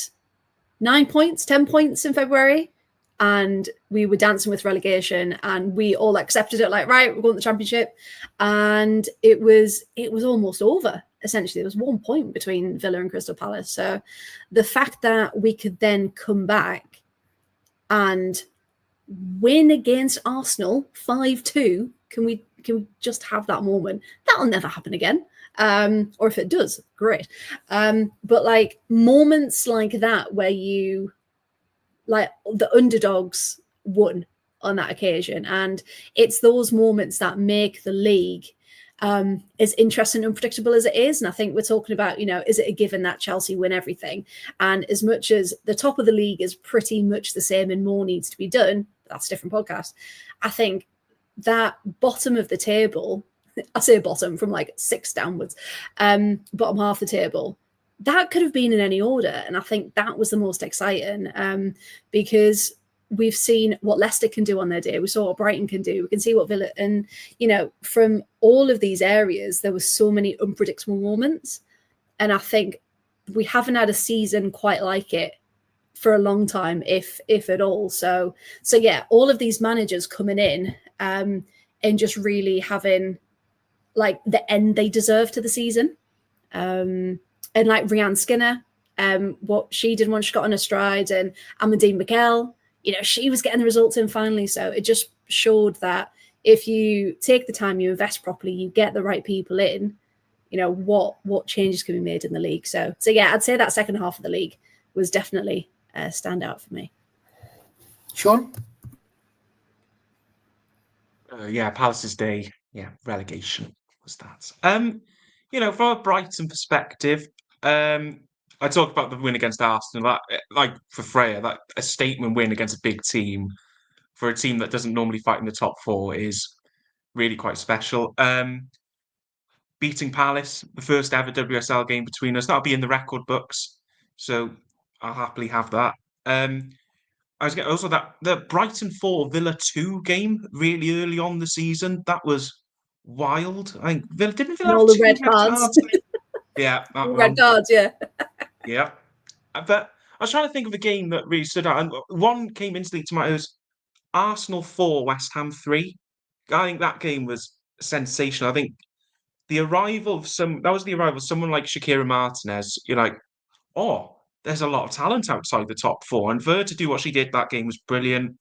9 points, 10 points in February, and we were dancing with relegation, and we all accepted it like, right, we're going to the Championship. And it was almost over, essentially. There was 1 point between Villa and Crystal Palace. So the fact that we could then come back and win against Arsenal 5-2, can we just have that moment? That'll never happen again. Or if it does, great. But like moments like that where you, like, the underdogs won on that occasion, and it's those moments that make the league as interesting and unpredictable as it is. And I think we're talking about, is it a given that Chelsea win everything? And as much as the top of the league is pretty much the same and more needs to be done, that's a different podcast. I think that bottom of the table, I say bottom from like 6 downwards, bottom half the table, that could have been in any order. And I think that was the most exciting because we've seen what Leicester can do on their day. We saw what Brighton can do. We can see what Villa, and, from all of these areas, there were so many unpredictable moments. And I think we haven't had a season quite like it for a long time, if at all. So yeah, all of these managers coming in and just really having like the end they deserve to the season. And like Rianne Skinner, what she did once she got on her stride, and Amandine Mikel, she was getting the results in finally. So it just showed that if you take the time, you invest properly, you get the right people in, what changes can be made in the league. So yeah, I'd say that second half of the league was definitely a standout for me. Sean? Yeah, Palace's day. Yeah, relegation was that. From a Brighton perspective, I talked about the win against Arsenal. That, like for Freya, that a statement win against a big team for a team that doesn't normally fight in the top 4 is really quite special. Beating Palace, the first ever WSL game between us, that'll be in the record books. So I'll happily have that. I was getting also that the Brighton 4 Villa 2 game really early on the season. That was wild. I think Villa didn't Villa And have all the 2 red cards. Yeah, that one. Red cards, yeah. Yeah. But I was trying to think of a game that really stood out. And one came instantly to my ears: was Arsenal 4, West Ham 3. I think that game was sensational. I think the arrival of someone like Shakira Martinez, you're like, oh, there's a lot of talent outside the top 4. And for her to do what she did that game was brilliant.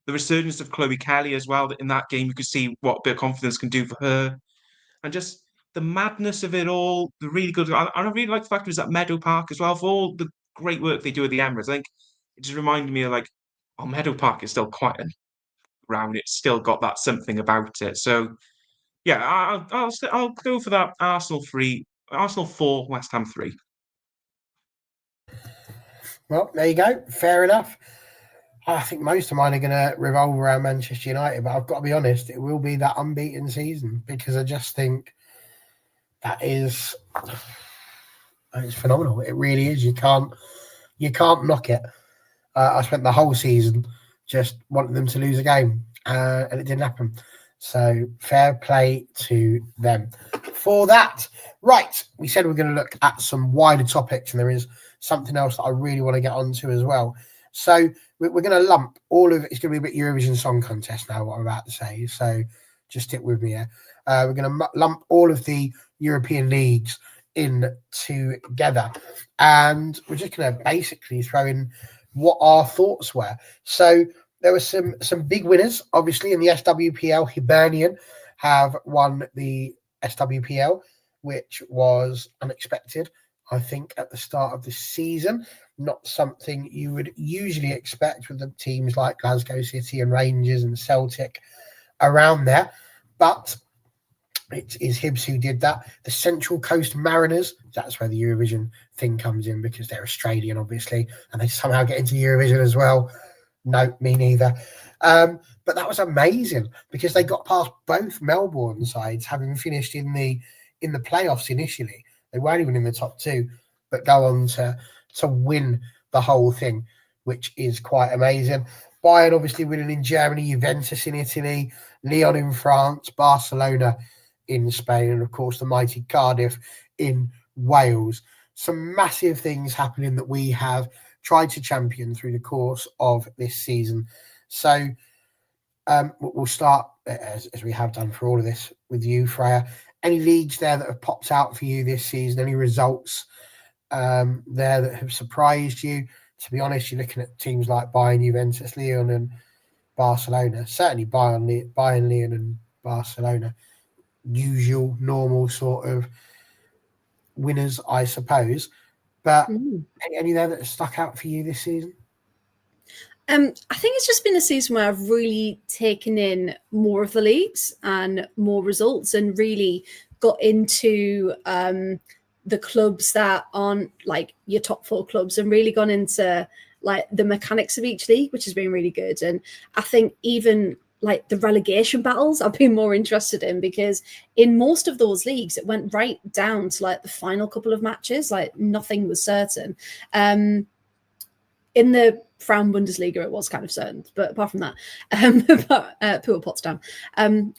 The resurgence of Chloe Kelly as well. In that game, you could see what a bit of confidence can do for her. And just the madness of it all, the really good. And I really like the fact it was at Meadow Park as well, for all the great work they do at the Emirates. I think it just reminded me of like, oh, Meadow Park is still quite around. It's still got that something about it. So yeah, I'll go for that. Arsenal 4, West Ham 3. Well, there you go. Fair enough. I think most of mine are going to revolve around Manchester United, but I've got to be honest, it will be that unbeaten season, because I just think that is, it's phenomenal. It really is. You can't knock it. I spent the whole season just wanting them to lose a game, and it didn't happen. So fair play to them for that. Right, we said we're going to look at some wider topics, and there is something else that I really want to get onto as well. So we're going to lump all of it. It's going to be a bit Eurovision Song Contest now, what I'm about to say. So just stick with me here. We're going to lump all of the European leagues in together, and we're just going to basically throw in what our thoughts were. So there were some big winners, obviously, in the SWPL. Hibernian have won the SWPL, which was unexpected, I think, at the start of the season. Not something you would usually expect with the teams like Glasgow City and Rangers and Celtic around there. but it is Hibs who did that. The Central Coast Mariners, that's where the Eurovision thing comes in, because they're Australian, obviously, and they somehow get into Eurovision as well. No, me neither. But that was amazing, because they got past both Melbourne sides, having finished in the playoffs initially. They weren't even in the top two, but go on to win the whole thing, which is quite amazing. Bayern obviously winning in Germany, Juventus in Italy, Lyon in France, Barcelona in Spain, and of course the mighty Cardiff in Wales. Some massive things happening that we have tried to champion through the course of this season. So we'll start, as we have done for all of this, with you, Freya. Any leagues there that have popped out for you this season? Any results there that have surprised you? To be honest, you're looking at teams like Bayern, Juventus, Lyon and Barcelona. Certainly Bayern, Lyon and Barcelona. Usual, normal sort of winners, I suppose. But any there that stuck out for you this season? I think it's just been a season where I've really taken in more of the leagues and more results, and really got into the clubs that aren't like your top four clubs, and really gone into like the mechanics of each league, which has been really good. And I think even like the relegation battles I've been more interested in, because in most of those leagues it went right down to like the final couple of matches, like nothing was certain. In the Frauen Bundesliga it was kind of certain, but apart from that, poor Potsdam.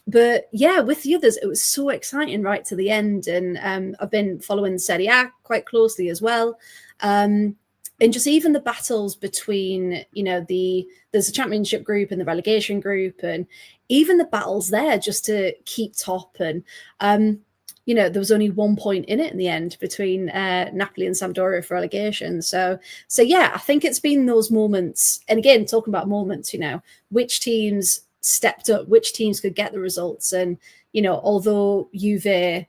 But yeah, with the others it was so exciting right to the end, and I've been following Serie A quite closely as well. And just even the battles between, there's a championship group and the relegation group, and even the battles there just to keep top. And, there was only 1 point in it in the end between Napoli and Sampdoria for relegation. So yeah, I think it's been those moments. And again, talking about moments, which teams stepped up, which teams could get the results. And, although Juve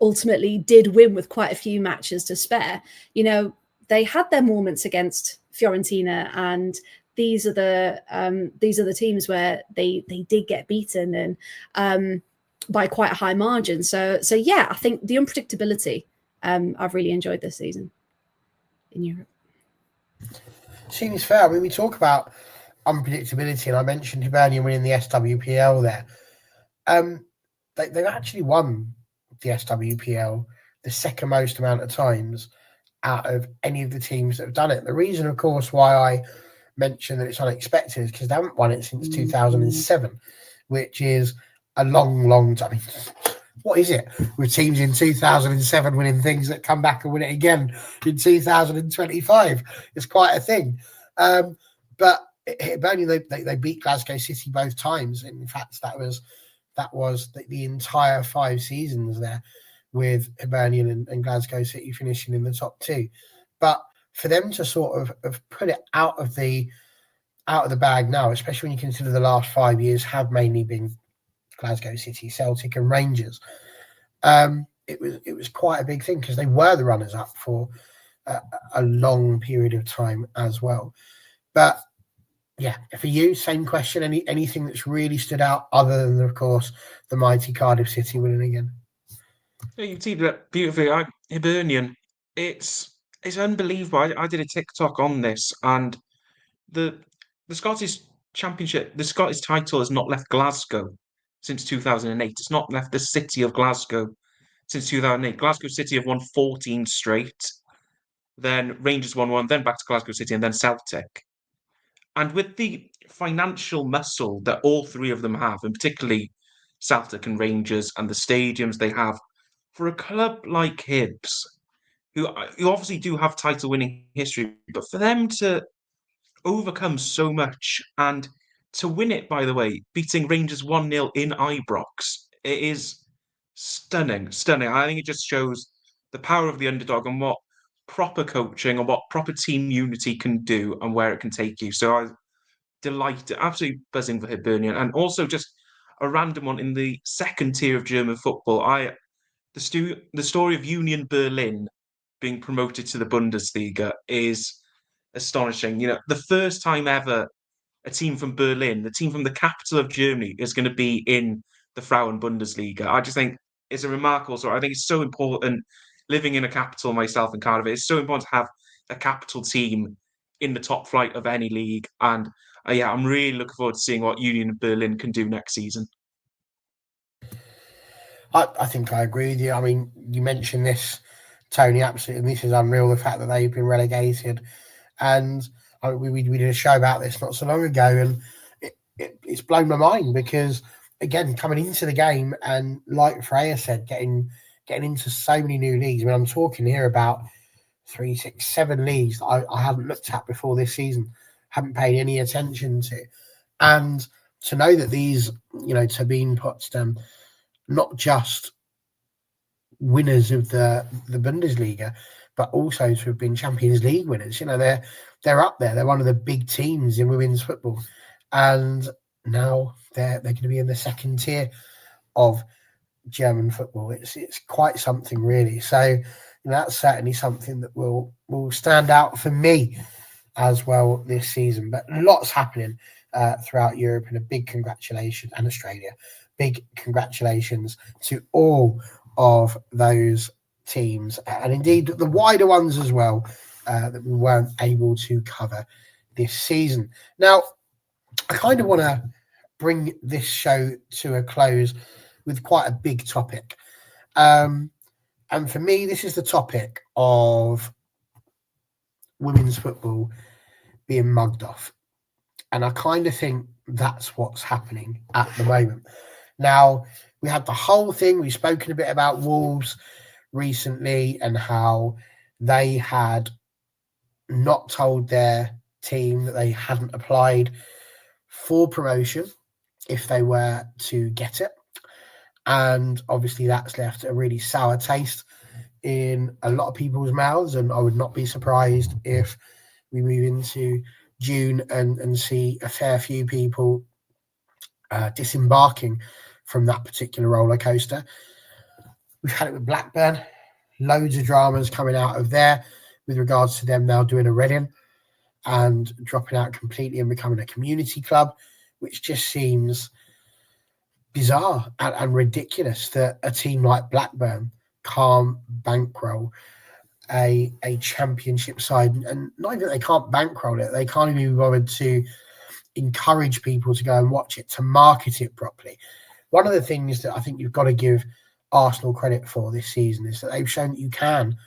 ultimately did win with quite a few matches to spare, they had their moments against Fiorentina, and these are the teams where they did get beaten, and by quite a high margin. So yeah, I think the unpredictability I've really enjoyed this season in Europe. Seems fair. I mean, we talk about unpredictability, and I mentioned Hibernian winning the SWPL there. They've actually won the SWPL the second most amount of times out of any of the teams that have done it. The reason, of course, why I mention that it's unexpected is because they haven't won it since 2007, which is a long, long time. I mean, what is it with teams in 2007 winning things that come back and win it again in 2025? It's quite a thing. But Hibernian, they beat Glasgow City both times. In fact, that was the entire 5 seasons there, with Hibernian and Glasgow City finishing in the top 2. But for them to sort of have put it out of the bag now, especially when you consider the last 5 years have mainly been Glasgow City, Celtic and Rangers, it was quite a big thing, because they were the runners-up for a long period of time as well. But yeah, for you, same question. Anything that's really stood out other than, of course, the mighty Cardiff City winning again? Yeah, you teed it up beautifully. Hibernian, it's unbelievable. I did a TikTok on this, and the Scottish Championship, the Scottish title has not left Glasgow since 2008. It's not left the city of Glasgow since 2008. Glasgow City have won 14 straight. Then Rangers won one, then back to Glasgow City, and then Celtic. And with the financial muscle that all three of them have, and particularly Celtic and Rangers, and the stadiums they have, for a club like Hibs, who obviously do have title-winning history, but for them to overcome so much and to win it, by the way, beating Rangers 1-0 in Ibrox, it is stunning. I think it just shows the power of the underdog and what proper coaching and what proper team unity can do and where it can take you. So I'm delighted, absolutely buzzing for Hibernian. And also just a random one in the second tier of German football. The story of Union Berlin being promoted to the Bundesliga is astonishing. The first time ever a team from Berlin, the team from the capital of Germany, is going to be in the Frauen Bundesliga. I just think it's a remarkable story. I think it's so important. Living in a capital myself in Cardiff, it's so important to have a capital team in the top flight of any league. And yeah, I'm really looking forward to seeing what Union Berlin can do next season. I think I agree with you. I mean, you mentioned this, Tony, absolutely. And this is unreal, the fact that they've been relegated. And we did a show about this not so long ago, and it's blown my mind because, again, coming into the game and, like Freya said, getting into so many new leagues. I mean, I'm talking here about 3, 6, 7 leagues that I hadn't looked at before this season, haven't paid any attention to. And to know that these, to being put not just winners of the Bundesliga, but also to have been Champions League winners. They're up there. They're one of the big teams in women's football. And now they're going to be in the second tier of German football. It's quite something, really. So that's certainly something that will stand out for me as well this season. But lots happening throughout Europe, and a big congratulations, and Australia. Big congratulations to all of those teams, and indeed the wider ones as well, that we weren't able to cover this season. Now, I kind of want to bring this show to a close with quite a big topic. And for me, this is the topic of women's football being mugged off. And I kind of think that's what's happening at the moment. Now, we had the whole thing. We've spoken a bit about Wolves recently and how they had not told their team that they hadn't applied for promotion if they were to get it. And obviously that's left a really sour taste in a lot of people's mouths. And I would not be surprised if we move into June and see a fair few people disembarking from that particular roller coaster. We've had it with Blackburn, loads of dramas coming out of there with regards to them now doing a Reading and dropping out completely and becoming a community club, which just seems bizarre and ridiculous that a team like Blackburn can't bankroll a championship side. And not even that they can't bankroll it, they can't even be bothered to encourage people to go and watch it, to market it properly. One of the things that I think you've got to give Arsenal credit for this season is that they've shown that you can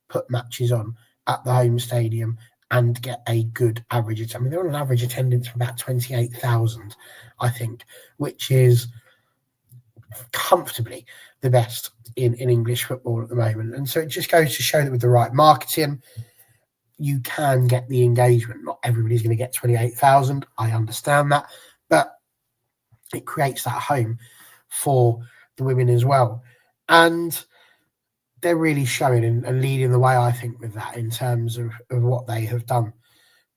put matches on at the home stadium and get a good average. I mean, they're on an average attendance of about 28,000, I think, which is comfortably the best in English football at the moment. And so it just goes to show that with the right marketing, you can get the engagement. Not everybody's going to get 28,000. I understand that. But it creates that home for the women as well. And they're really showing and leading the way, I think, with that in terms of what they have done.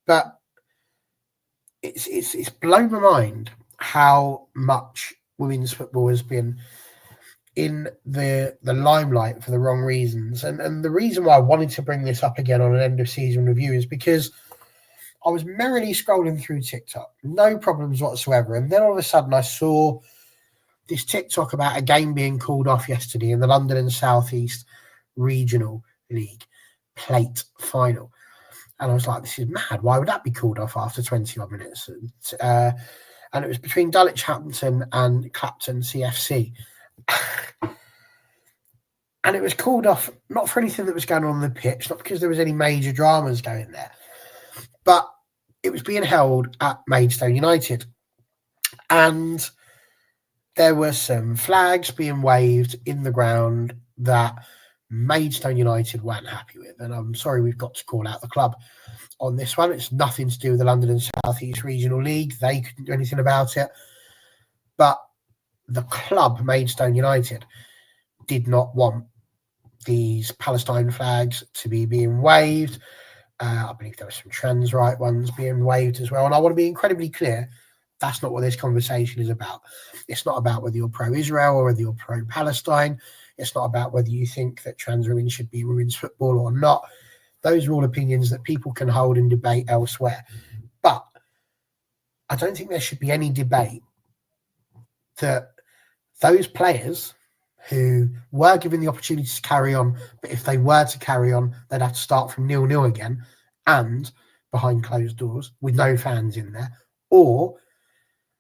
But it's blown my mind how much women's football has been in the limelight for the wrong reasons. And the reason why I wanted to bring this up again on an end of season review is because I was merrily scrolling through TikTok, no problems whatsoever. And then all of a sudden I saw this TikTok about a game being called off yesterday in the London and South East Regional League Plate Final. And I was like, this is mad. Why would that be called off after 20-odd minutes? And it was between Dulwich Hampton and Clapton CFC. And it was called off not for anything that was going on the pitch, not because there was any major dramas going there, but it was being held at Maidstone United. And there were some flags being waved in the ground that Maidstone United weren't happy with. And I'm sorry, we've got to call out the club on this one. It's nothing to do with the London and South East Regional League. They couldn't do anything about it. But the club, Maidstone United, did not want these Palestine flags to be being waved. I believe there were some trans right ones being waved as well. And I want to be incredibly clear, that's not what this conversation is about. It's not about whether you're pro-Israel or whether you're pro-Palestine. It's not about whether you think that trans women should be in women's football or not. Those are all opinions that people can hold and debate elsewhere. But I don't think there should be any debate that those players who were given the opportunity to carry on, but if they were to carry on, they'd have to start from 0-0 again and behind closed doors with no fans in there, or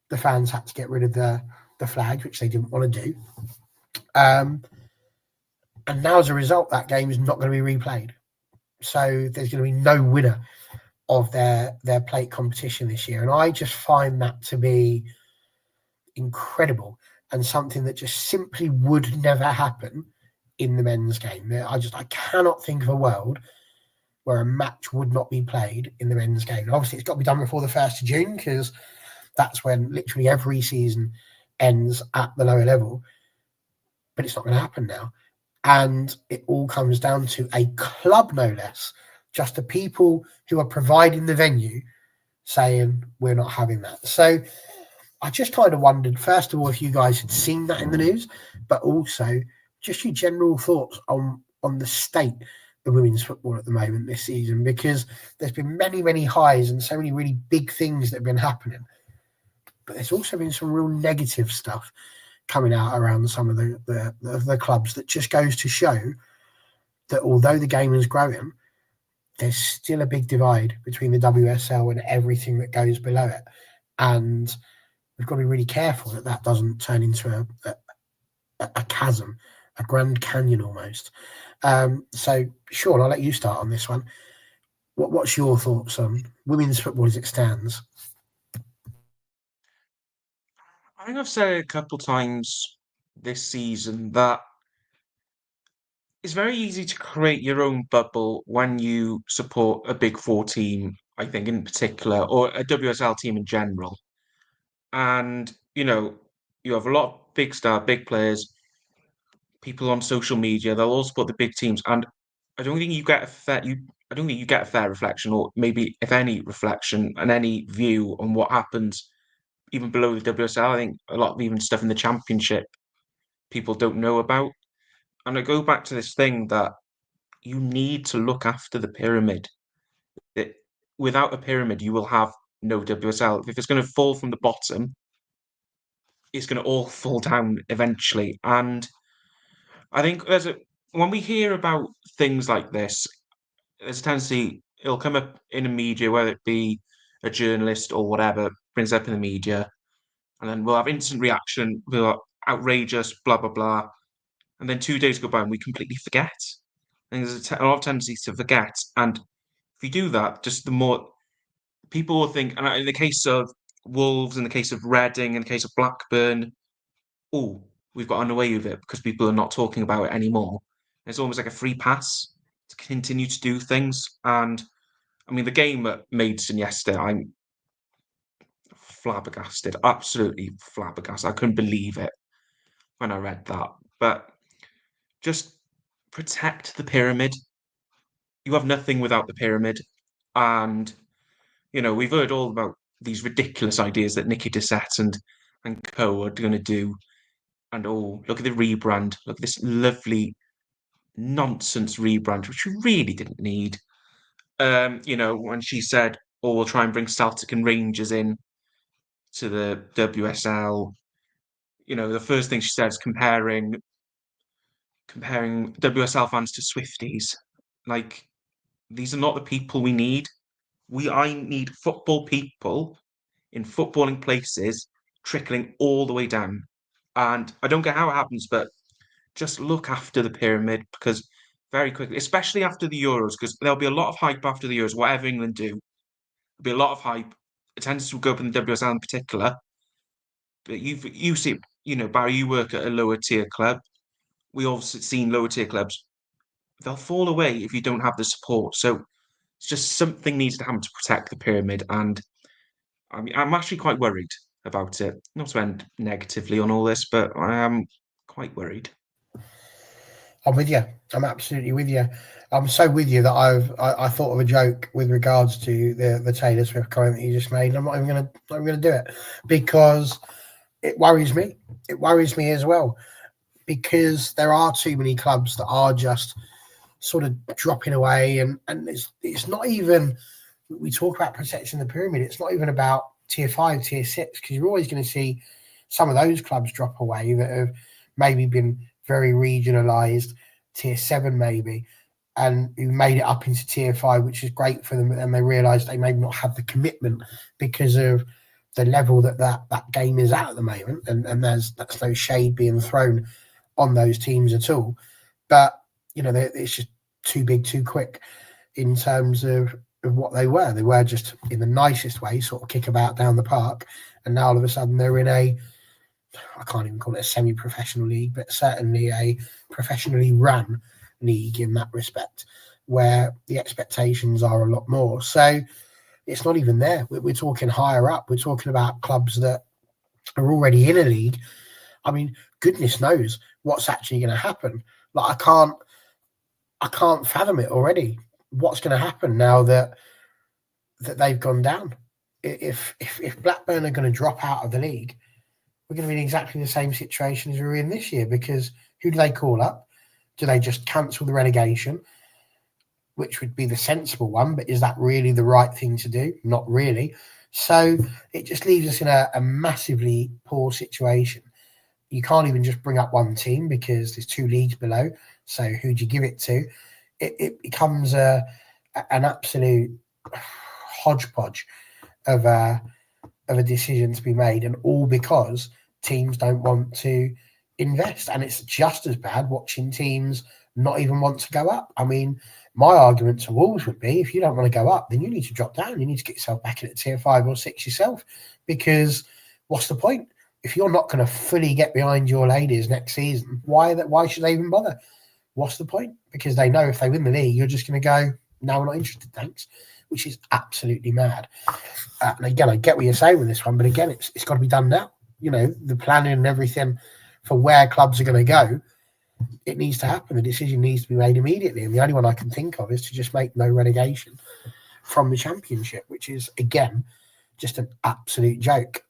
the fans had to get rid of the flag, which they didn't want to do. And now, as a result, that game is not going to be replayed. So there's going to be no winner of their plate competition this year. And I just find that to be incredible and something that just simply would never happen in the men's game. I cannot think of a world where a match would not be played in the men's game. Obviously, it's got to be done before the 1st of June because that's when literally every season ends at the lower level. But it's not going to happen now. And it all comes down to a club, no less, just the people who are providing the venue saying we're not having that. So I just kind of wondered, first of all, if you guys had seen that in the news, but also just your general thoughts on the state of women's football at the moment this season, because there's been many, many highs and so many really big things that have been happening. But there's also been some real negative stuff coming out around some of the clubs that just goes to show that although the game is growing, there's still a big divide between the WSL and everything that goes below it. And we've got to be really careful that doesn't turn into a chasm, a Grand Canyon almost. So, Sean, I'll let you start on this one. What's your thoughts on women's football as it stands? I think I've said it a couple times this season that it's very easy to create your own bubble when you support a Big Four team, I think in particular, or a WSL team in general. And, you have a lot of big players, people on social media, they'll all support the big teams. And I don't think you get I don't think you get a fair reflection, or maybe if any reflection and any view on what happens even below the WSL. I think a lot of even stuff in the Championship people don't know about. And I go back to this thing that you need to look after the pyramid. Without a pyramid, you will have no WSL. If it's going to fall from the bottom, it's going to all fall down eventually. And I think when we hear about things like this, there's a tendency it'll come up in the media, whether it be a journalist or whatever, brings up in the media, and then we'll have instant reaction, we'll have outrageous, blah, blah, blah. And then 2 days go by and we completely forget. And there's a lot of tendency to forget. And if you do that, just the more people will think, and in the case of Wolves, in the case of Reading, in the case of Blackburn, oh, we've gotten away with it because people are not talking about it anymore. It's almost like a free pass to continue to do things. And I mean, the game at Maidstone yesterday, I'm flabbergasted, absolutely flabbergasted. I couldn't believe it when I read that. But just protect the pyramid. You have nothing without the pyramid. And, we've heard all about these ridiculous ideas that Nikki Dissett and co are going to do. And look at the rebrand. Look at this lovely nonsense rebrand, which we really didn't need. When she said, we'll try and bring Celtic and Rangers in to the WSL. The first thing she said is comparing WSL fans to Swifties. Like, these are not the people we need. I need football people in footballing places trickling all the way down. And I don't get how it happens, but just look after the pyramid, because very quickly, especially after the Euros, because there'll be a lot of hype after the Euros, whatever England do. There'll be a lot of hype. It tends to go up in the WSL in particular. But you see, Barry, you work at a lower tier club. We also seen lower tier clubs. They'll fall away if you don't have the support. So it's just something needs to happen to protect the pyramid. And I mean, I'm actually quite worried about it. Not to end negatively on all this, but I am quite worried. I'm with you. I'm absolutely with you. I'm so with you that I thought of a joke with regards to the Taylor Swift comment that you just made. I'm not even gonna do it because it worries me. It worries me as well because there are too many clubs that are just sort of dropping away, and it's not even. We talk about protecting the pyramid. It's not even about tier 5, tier 6, because you're always going to see some of those clubs drop away that have maybe been very regionalised, tier 7 maybe, and who made it up into tier 5, which is great for them, and they realise they maybe not have the commitment because of the level that game is at the moment, and that's no shade being thrown on those teams at all. But, it's just too big, too quick in terms of what they were. They were just, in the nicest way, sort of kick about down the park, and now all of a sudden they're in I can't even call it a semi-professional league, but certainly a professionally run league in that respect, where the expectations are a lot more. So it's not even there. We're talking higher up. We're talking about clubs that are already in a league. I mean, goodness knows what's actually going to happen. Like, I can't fathom it already. What's going to happen now that they've gone down? If Blackburn are going to drop out of the league, we're going to be in exactly the same situation as we were in this year, because who do they call up? Do they just cancel the relegation, which would be the sensible one, but is that really the right thing to do? Not really. So it just leaves us in a massively poor situation. You can't even just bring up one team because there's 2 leagues below. So who do you give it to? It becomes an absolute hodgepodge of a decision to be made, and all because teams don't want to invest. And it's just as bad watching teams not even want to go up. I mean, my argument to Wolves would be, if you don't want to go up, then you need to drop down. You need to get yourself back in at tier 5 or 6 yourself, because what's the point? If you're not going to fully get behind your ladies next season, why should they even bother? What's the point? Because they know if they win the league, you're just going to go, no, we're not interested, thanks, which is absolutely mad. And again, I get what you're saying with this one, but again, it's got to be done now. The planning and everything for where clubs are going to go, it needs to happen. The decision needs to be made immediately. And the only one I can think of is to just make no relegation from the Championship, which is, again, just an absolute joke.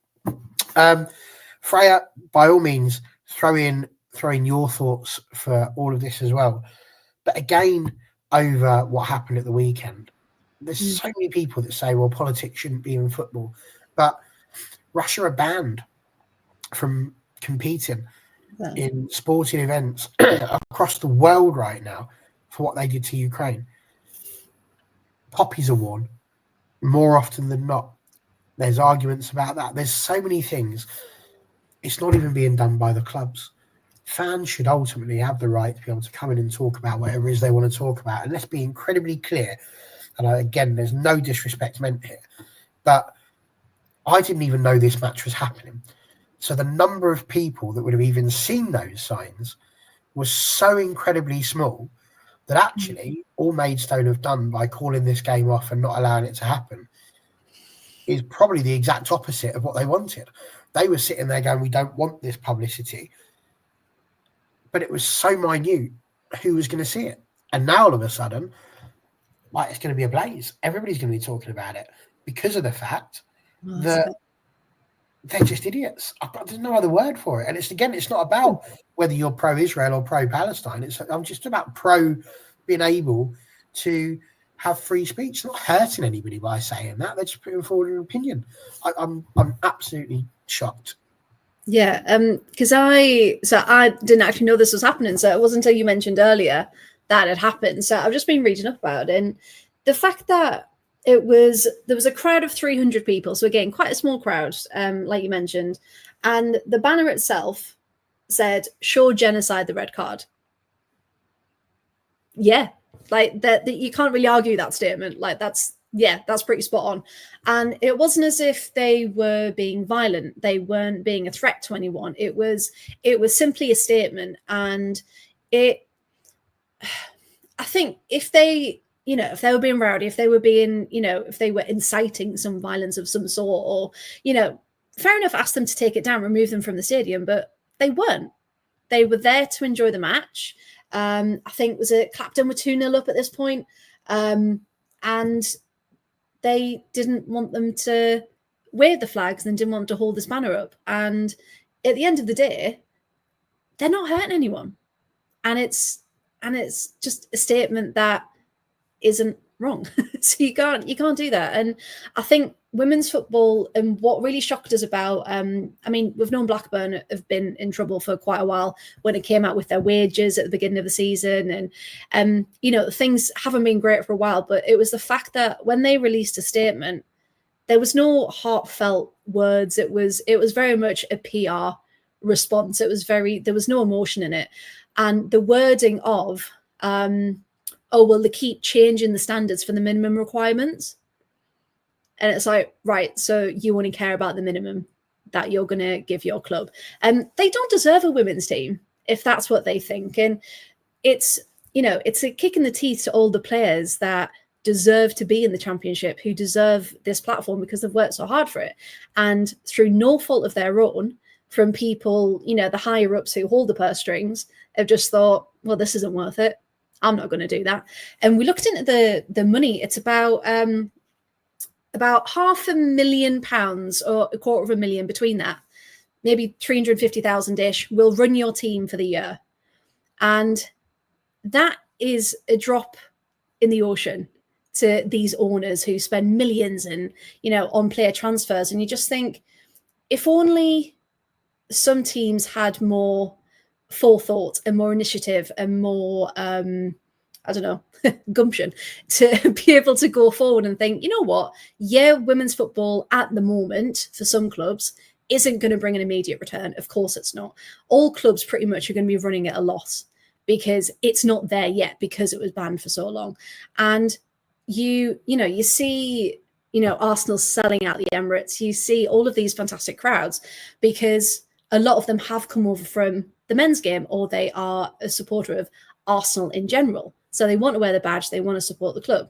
Freya, by all means, throw in your thoughts for all of this as well. But again, over what happened at the weekend, there's so many people that say, well, politics shouldn't be in football. But Russia are banned from competing in sporting events across the world right now for what they did to Ukraine. Poppies are worn more often than not. There's arguments about that. There's so many things. It's not even being done by the clubs. Fans should ultimately have the right to be able to come in and talk about whatever it is they want to talk about. And let's be incredibly clear. And again, there's no disrespect meant here, but I didn't even know this match was happening. So the number of people that would have even seen those signs was so incredibly small that actually all Maidstone have done by calling this game off and not allowing it to happen is probably the exact opposite of what they wanted. They were sitting there going, we don't want this publicity. But it was so minute, who was going to see it? And now all of a sudden, like, it's going to be a blaze. Everybody's going to be talking about it because of the fact that they're just idiots. There's no other word for it. And it's not about whether you're pro-Israel or pro-Palestine. I'm just about pro being able to have free speech. It's not hurting anybody by saying that. They're just putting forward an opinion. I'm absolutely shocked. Yeah, because I didn't actually know this was happening. So it wasn't until you mentioned earlier that it happened. So I've just been reading up about it. And the fact that there was a crowd of 300 people. So again, quite a small crowd, like you mentioned. And the banner itself said, "Show genocide the red card." Yeah, like that you can't really argue that statement. Like that's pretty spot on. And it wasn't as if they were being violent. They weren't being a threat to anyone. It was simply a statement. And I think if they were being rowdy, if they were being, if they were inciting some violence of some sort, or, fair enough, ask them to take it down, remove them from the stadium, but they weren't. They were there to enjoy the match. I think, was it Clapton were 2-0 up at this point? And they didn't want them to wave the flags and didn't want to hold this banner up. And at the end of the day, they're not hurting anyone. And it's just a statement that isn't wrong. So you can't do that. And I think women's football, and what really shocked us about, I mean, we've known Blackburn have been in trouble for quite a while when it came out with their wages at the beginning of the season, and you know, things haven't been great for a while. But it was the fact that when they released a statement, there was no heartfelt words. It was very much a PR response. There was no emotion in it, and the wording of oh, well, they keep changing the standards for the minimum requirements. And it's like, right, so you only care about the minimum that you're going to give your club. And they don't deserve a women's team if that's what they think. And it's, you know, it's a kick in the teeth to all the players that deserve to be in the Championship, who deserve this platform because they've worked so hard for it. And through no fault of their own, from people, you know, the higher ups who hold the purse strings, have just thought, well, this isn't worth it. I'm not going to do that. And we looked into the money. It's about £500,000 or £250,000 between that, maybe 350,000-ish will run your team for the year. And that is a drop in the ocean to these owners who spend millions and, you know, on player transfers. And you just think, if only some teams had more forethought and more initiative and more I don't know, gumption to be able to go forward and think, you know what, yeah, women's football at the moment for some clubs isn't going to bring an immediate return. Of course it's not. All clubs pretty much are going to be running at a loss because it's not there yet, because it was banned for so long. And you see, you know, Arsenal selling out the Emirates. You see all of these fantastic crowds because a lot of them have come over from the men's game, or they are a supporter of Arsenal in general. So they want to wear the badge, they want to support the club.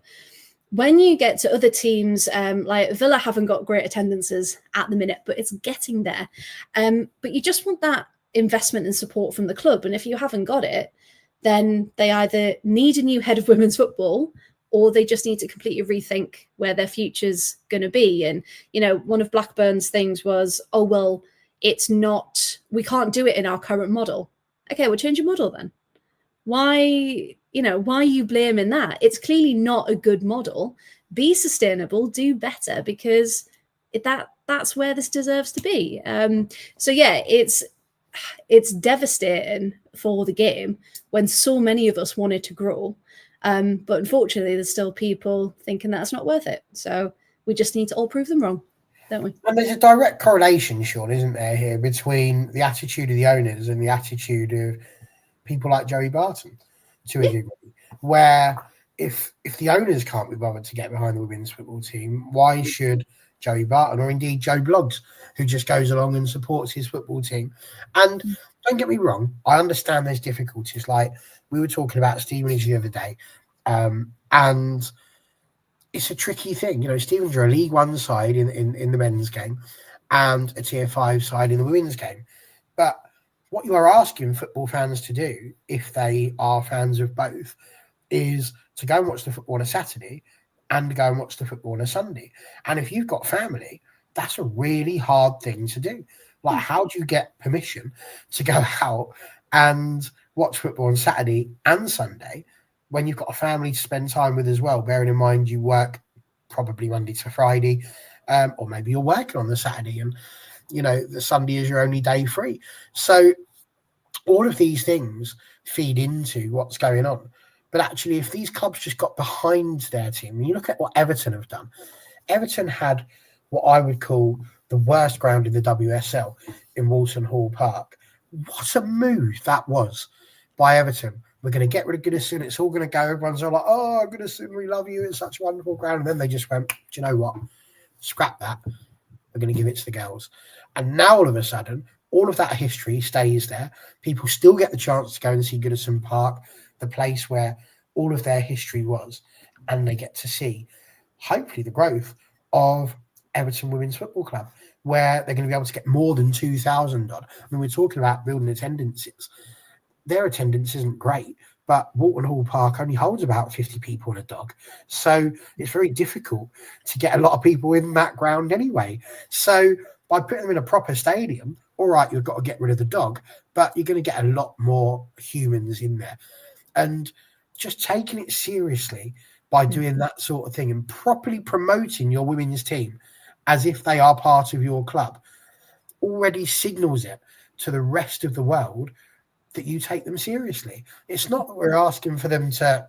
When you get to other teams, like Villa haven't got great attendances at the minute, but it's getting there. But you just want that investment and support from the club. And if you haven't got it, then they either need a new head of women's football, or they just need to completely rethink where their future's going to be. And, you know, one of Blackburn's things was, oh, well, we can't do it in our current model. Okay, we'll change your model then. Why are you blaming that? It's clearly not a good model. Be sustainable, do better, because that's where this deserves to be. So yeah, it's devastating for the game when so many of us wanted to grow. But unfortunately, there's still people thinking that's not worth it. So we just need to all prove them wrong, don't we? And there's a direct correlation, Sean, isn't there, here between the attitude of the owners and the attitude of people like Joey Barton, to a degree, where if the owners can't be bothered to get behind the women's football team, why should Joey Barton, or indeed Joe Bloggs, who just goes along and supports his football team? And don't get me wrong, I understand there's difficulties. Like we were talking about Stevenage the other day, and it's a tricky thing. You know, Stevenage are a League One side in the men's game and a Tier 5 side in the women's game. But what you are asking football fans to do, if they are fans of both, is to go and watch the football on a Saturday and go and watch the football on a Sunday. And if you've got family, that's a really hard thing to do. Like, how do you get permission to go out and watch football on Saturday and Sunday when you've got a family to spend time with as well, bearing in mind you work probably Monday to Friday, or maybe you're working on the Saturday and, you know, the Sunday is your only day free. So all of these things feed into what's going on. But actually, if these clubs just got behind their team, and you look at what Everton have done, Everton had what I would call the worst ground in the WSL in Walton Hall Park. What a move that was by Everton. We're going to get rid of Goodison. It's all going to go. Everyone's all like, oh, Goodison, we love you. It's such a wonderful ground. And then they just went, do you know what? Scrap that. We're going to give it to the girls. And now all of a sudden, all of that history stays there. People still get the chance to go and see Goodison Park, the place where all of their history was. And they get to see, hopefully, the growth of Everton Women's Football Club, where they're going to be able to get more than 2,000 on. I mean, we're talking about building attendances. Their attendance isn't great, but Walton Hall Park only holds about 50 people and a dog. So it's very difficult to get a lot of people in that ground anyway. So by putting them in a proper stadium, all right, you've got to get rid of the dog, but you're going to get a lot more humans in there. And just taking it seriously by doing that sort of thing and properly promoting your women's team as if they are part of your club already signals it to the rest of the world that you take them seriously. It's not that we're asking for them to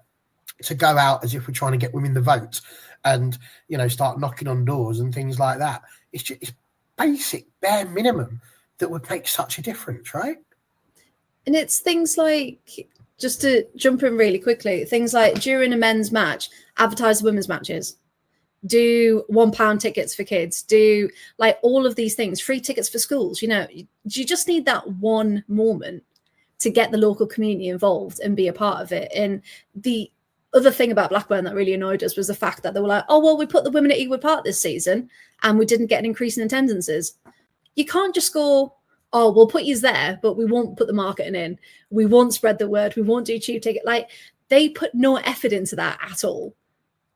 go out as if we're trying to get women the vote and, you know, start knocking on doors and things like that. It's just it's basic, bare minimum that would make such a difference, right? And it's things like, just to jump in really quickly, things like during a men's match, advertise women's matches, do £1 tickets for kids, do like all of these things, free tickets for schools. You know, you just need that one moment to get the local community involved and be a part of it. And the other thing about Blackburn that really annoyed us was the fact that they were like, oh, well, we put the women at Ewood Park this season and we didn't get an increase in attendances. You can't just go, oh, we'll put you there, but we won't put the marketing in. We won't spread the word. We won't do cheap ticket. Like, they put no effort into that at all.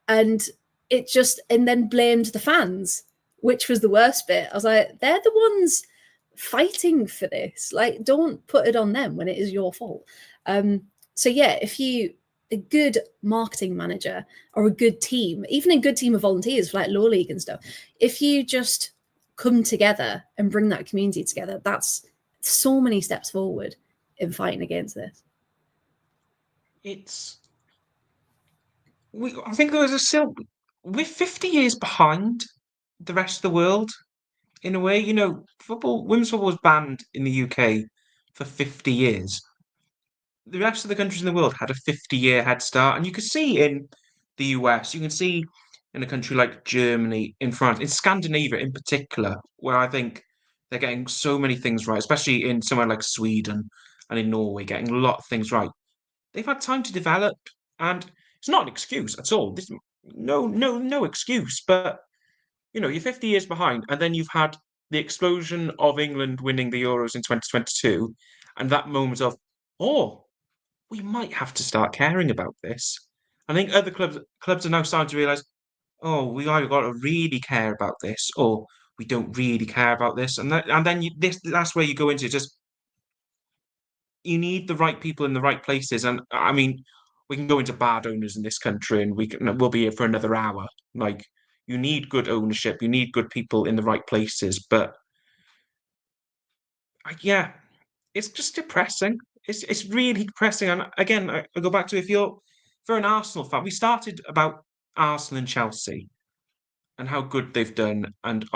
And it just, and then blamed the fans, which was the worst bit. I was like, they're the ones fighting for this. Like, don't put it on them when it is your fault. So yeah, if you, a good marketing manager or a good team, even a good team of volunteers for like Low League and stuff, if you just come together and bring that community together, that's so many steps forward in fighting against this. I think we're 50 years behind the rest of the world in a way. You know, women's football was banned in the UK for 50 years. The rest of the countries in the world had a 50-year head start, and you could see in the US, you can see in a country like Germany, in France, in Scandinavia in particular, where I think they're getting so many things right, especially in somewhere like Sweden and in Norway, getting a lot of things right. They've had time to develop, and it's not an excuse at all. This no excuse. But you know, you're 50 years behind, and then you've had the explosion of England winning the Euros in 2022, and that moment of, oh, we might have to start caring about this. I think other clubs are now starting to realise, oh, we either got to really care about this, or we don't really care about this, and then that's where you go into just. You need the right people in the right places, and I mean, we can go into bad owners in this country, and we'll be here for another hour. Like, you need good ownership, you need good people in the right places, but yeah, it's just depressing. It's really depressing. And again, I go back to, if you're for an Arsenal fan, we started about Arsenal and Chelsea and how good they've done, and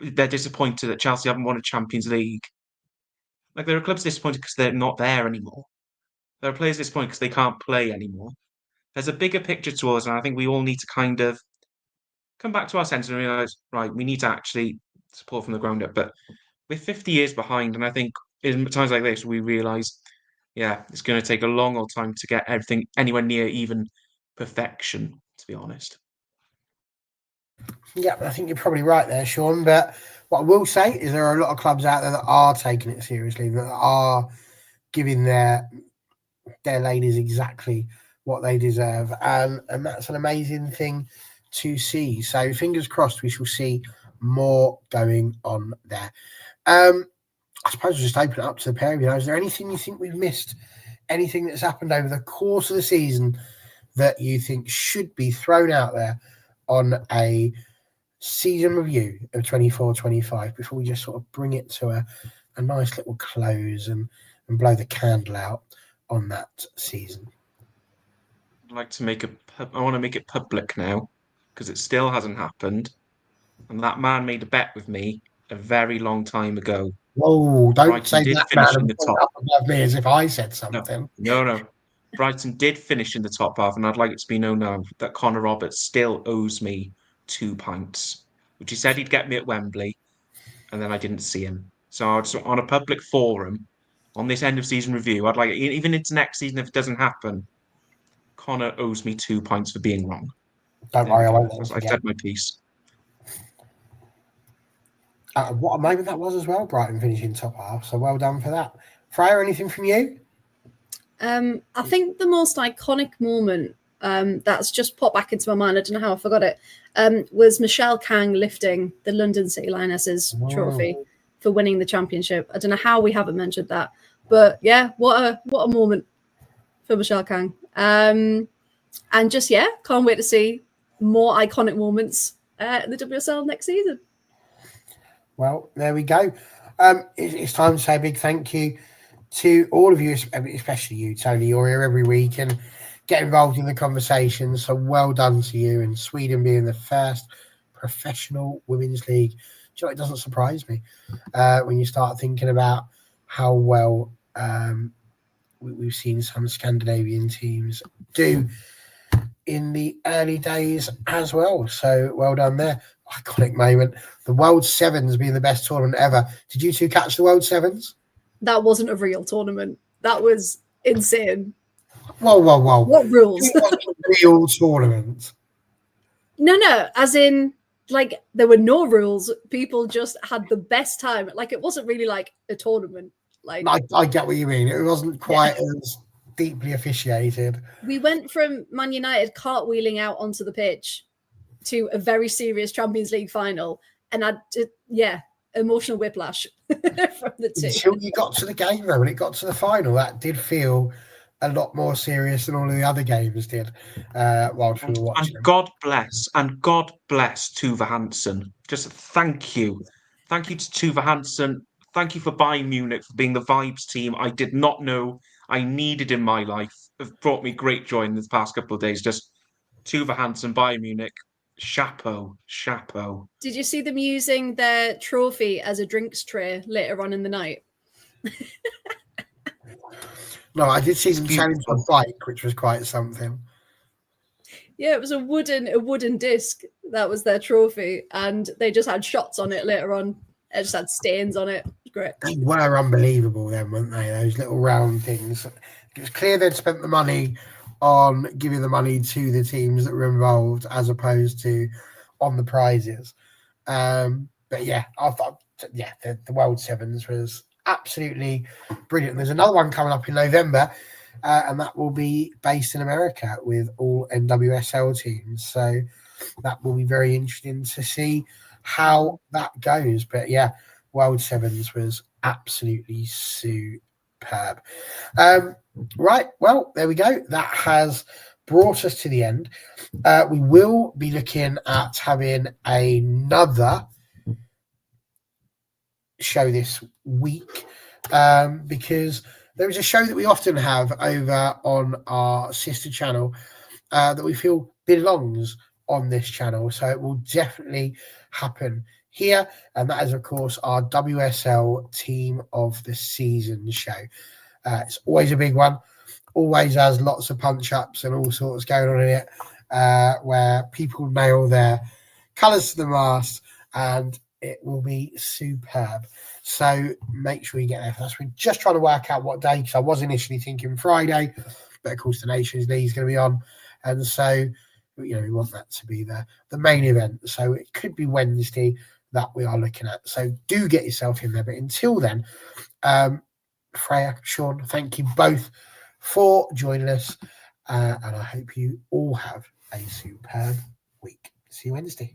they're disappointed that Chelsea haven't won a Champions League. Like, there are clubs disappointed because they're not there anymore. There are players disappointed because they can't play anymore. There's a bigger picture to us, and I think we all need to kind of come back to our senses and realise, right, we need to actually support from the ground up. But we're 50 years behind, and I think in times like this, we realise, yeah, it's going to take a long old time to get everything anywhere near even perfection, to be honest. Yeah, I think you're probably right there, Sean. But what I will say is there are a lot of clubs out there that are taking it seriously, that are giving their ladies exactly what they deserve, and that's an amazing thing to see. So fingers crossed we shall see more going on there. I suppose we'll just open it up to the pair of you. Is there anything you think we've missed? Anything that's happened over the course of the season that you think should be thrown out there on a season review of 24-25 before we just sort of bring it to a nice little close and blow the candle out on that season? I'd like to I want to make it public now, because it still hasn't happened. And that man made a bet with me a very long time ago. Whoa, don't Brighton say did that, finish man, in the top. up above me as if I said something. No. Brighton did finish in the top half, and I'd like it to be known now that Connor Roberts still owes me £2, which he said he'd get me at Wembley, and then I didn't see him. So on a public forum, on this end of season review, I'd like, even into next season, if it doesn't happen, Connor owes me £2 for being wrong. Don't worry, I won't. I said my piece. What a moment that was as well, Brighton finishing top half. So well done for that. Freya, anything from you? I think the most iconic moment that's just popped back into my mind, I don't know how I forgot it, was Michelle Kang lifting the London City Lionesses trophy for winning the championship. I don't know how we haven't mentioned that, but yeah, what a moment for Michelle Kang. And just, can't wait to see more iconic moments in the WSL next season. Well, there we go. It's time to say a big thank you to all of you, especially you, Tony. You're here every week and get involved in the conversation. So well done to you. And Sweden being the first professional women's league. Do you know, it doesn't surprise me when you start thinking about how well we've seen some Scandinavian teams do in the early days as well. So well done there. Iconic moment. The World Sevens being the best tournament ever. Did you two catch the World Sevens? That wasn't a real tournament. That was insane. Whoa. What rules? It wasn't a real tournament. No. As in, like, there were no rules. People just had the best time. Like, it wasn't really like a tournament. Like, I get what you mean. It wasn't quite as deeply officiated. We went from Man United cartwheeling out onto the pitch to a very serious Champions League final, and emotional whiplash from the two. Until you got to the game, though, when it got to the final, that did feel a lot more serious than all of the other games did whilst we were watching. And God bless Tuva Hansen. Just thank you to Tuva Hansen. Thank you for Bayern Munich, for being the vibes team I did not know I needed in my life. Have brought me great joy in the past couple of days. Just Tuva Hansen, Bayern Munich. Chapeau. Did you see them using their trophy as a drinks tray later on in the night? No, I did see them challenge on a bike, which was quite something. Yeah, it was a wooden disc that was their trophy, and they just had shots on it later on. It just had stains on it. Great. They were unbelievable then, weren't they? Those little round things. It was clear they'd spent the money on giving the money to the teams that were involved as opposed to on the prizes. But yeah, I thought, the World Sevens was absolutely brilliant. There's another one coming up in November, and that will be based in America with all NWSL teams. So that will be very interesting to see how that goes. But yeah, World Sevens was absolutely superb. Right, well, there we go. That has brought us to the end. We will be looking at having another show this week because there is a show that we often have over on our sister channel that we feel belongs on this channel. So it will definitely happen here. And that is, of course, our WSL Team of the Season show. It's always a big one. Always has lots of punch-ups and all sorts going on in it where people nail their colours to the mast and it will be superb. So make sure you get there for us. We're just trying to work out what day, because I was initially thinking Friday, but of course the Nations League is going to be on. And so, we want that to be the main event. So it could be Wednesday that we are looking at. So do get yourself in there. But until then, Freya, Sean, thank you both for joining us. And I hope you all have a superb week. See you Wednesday.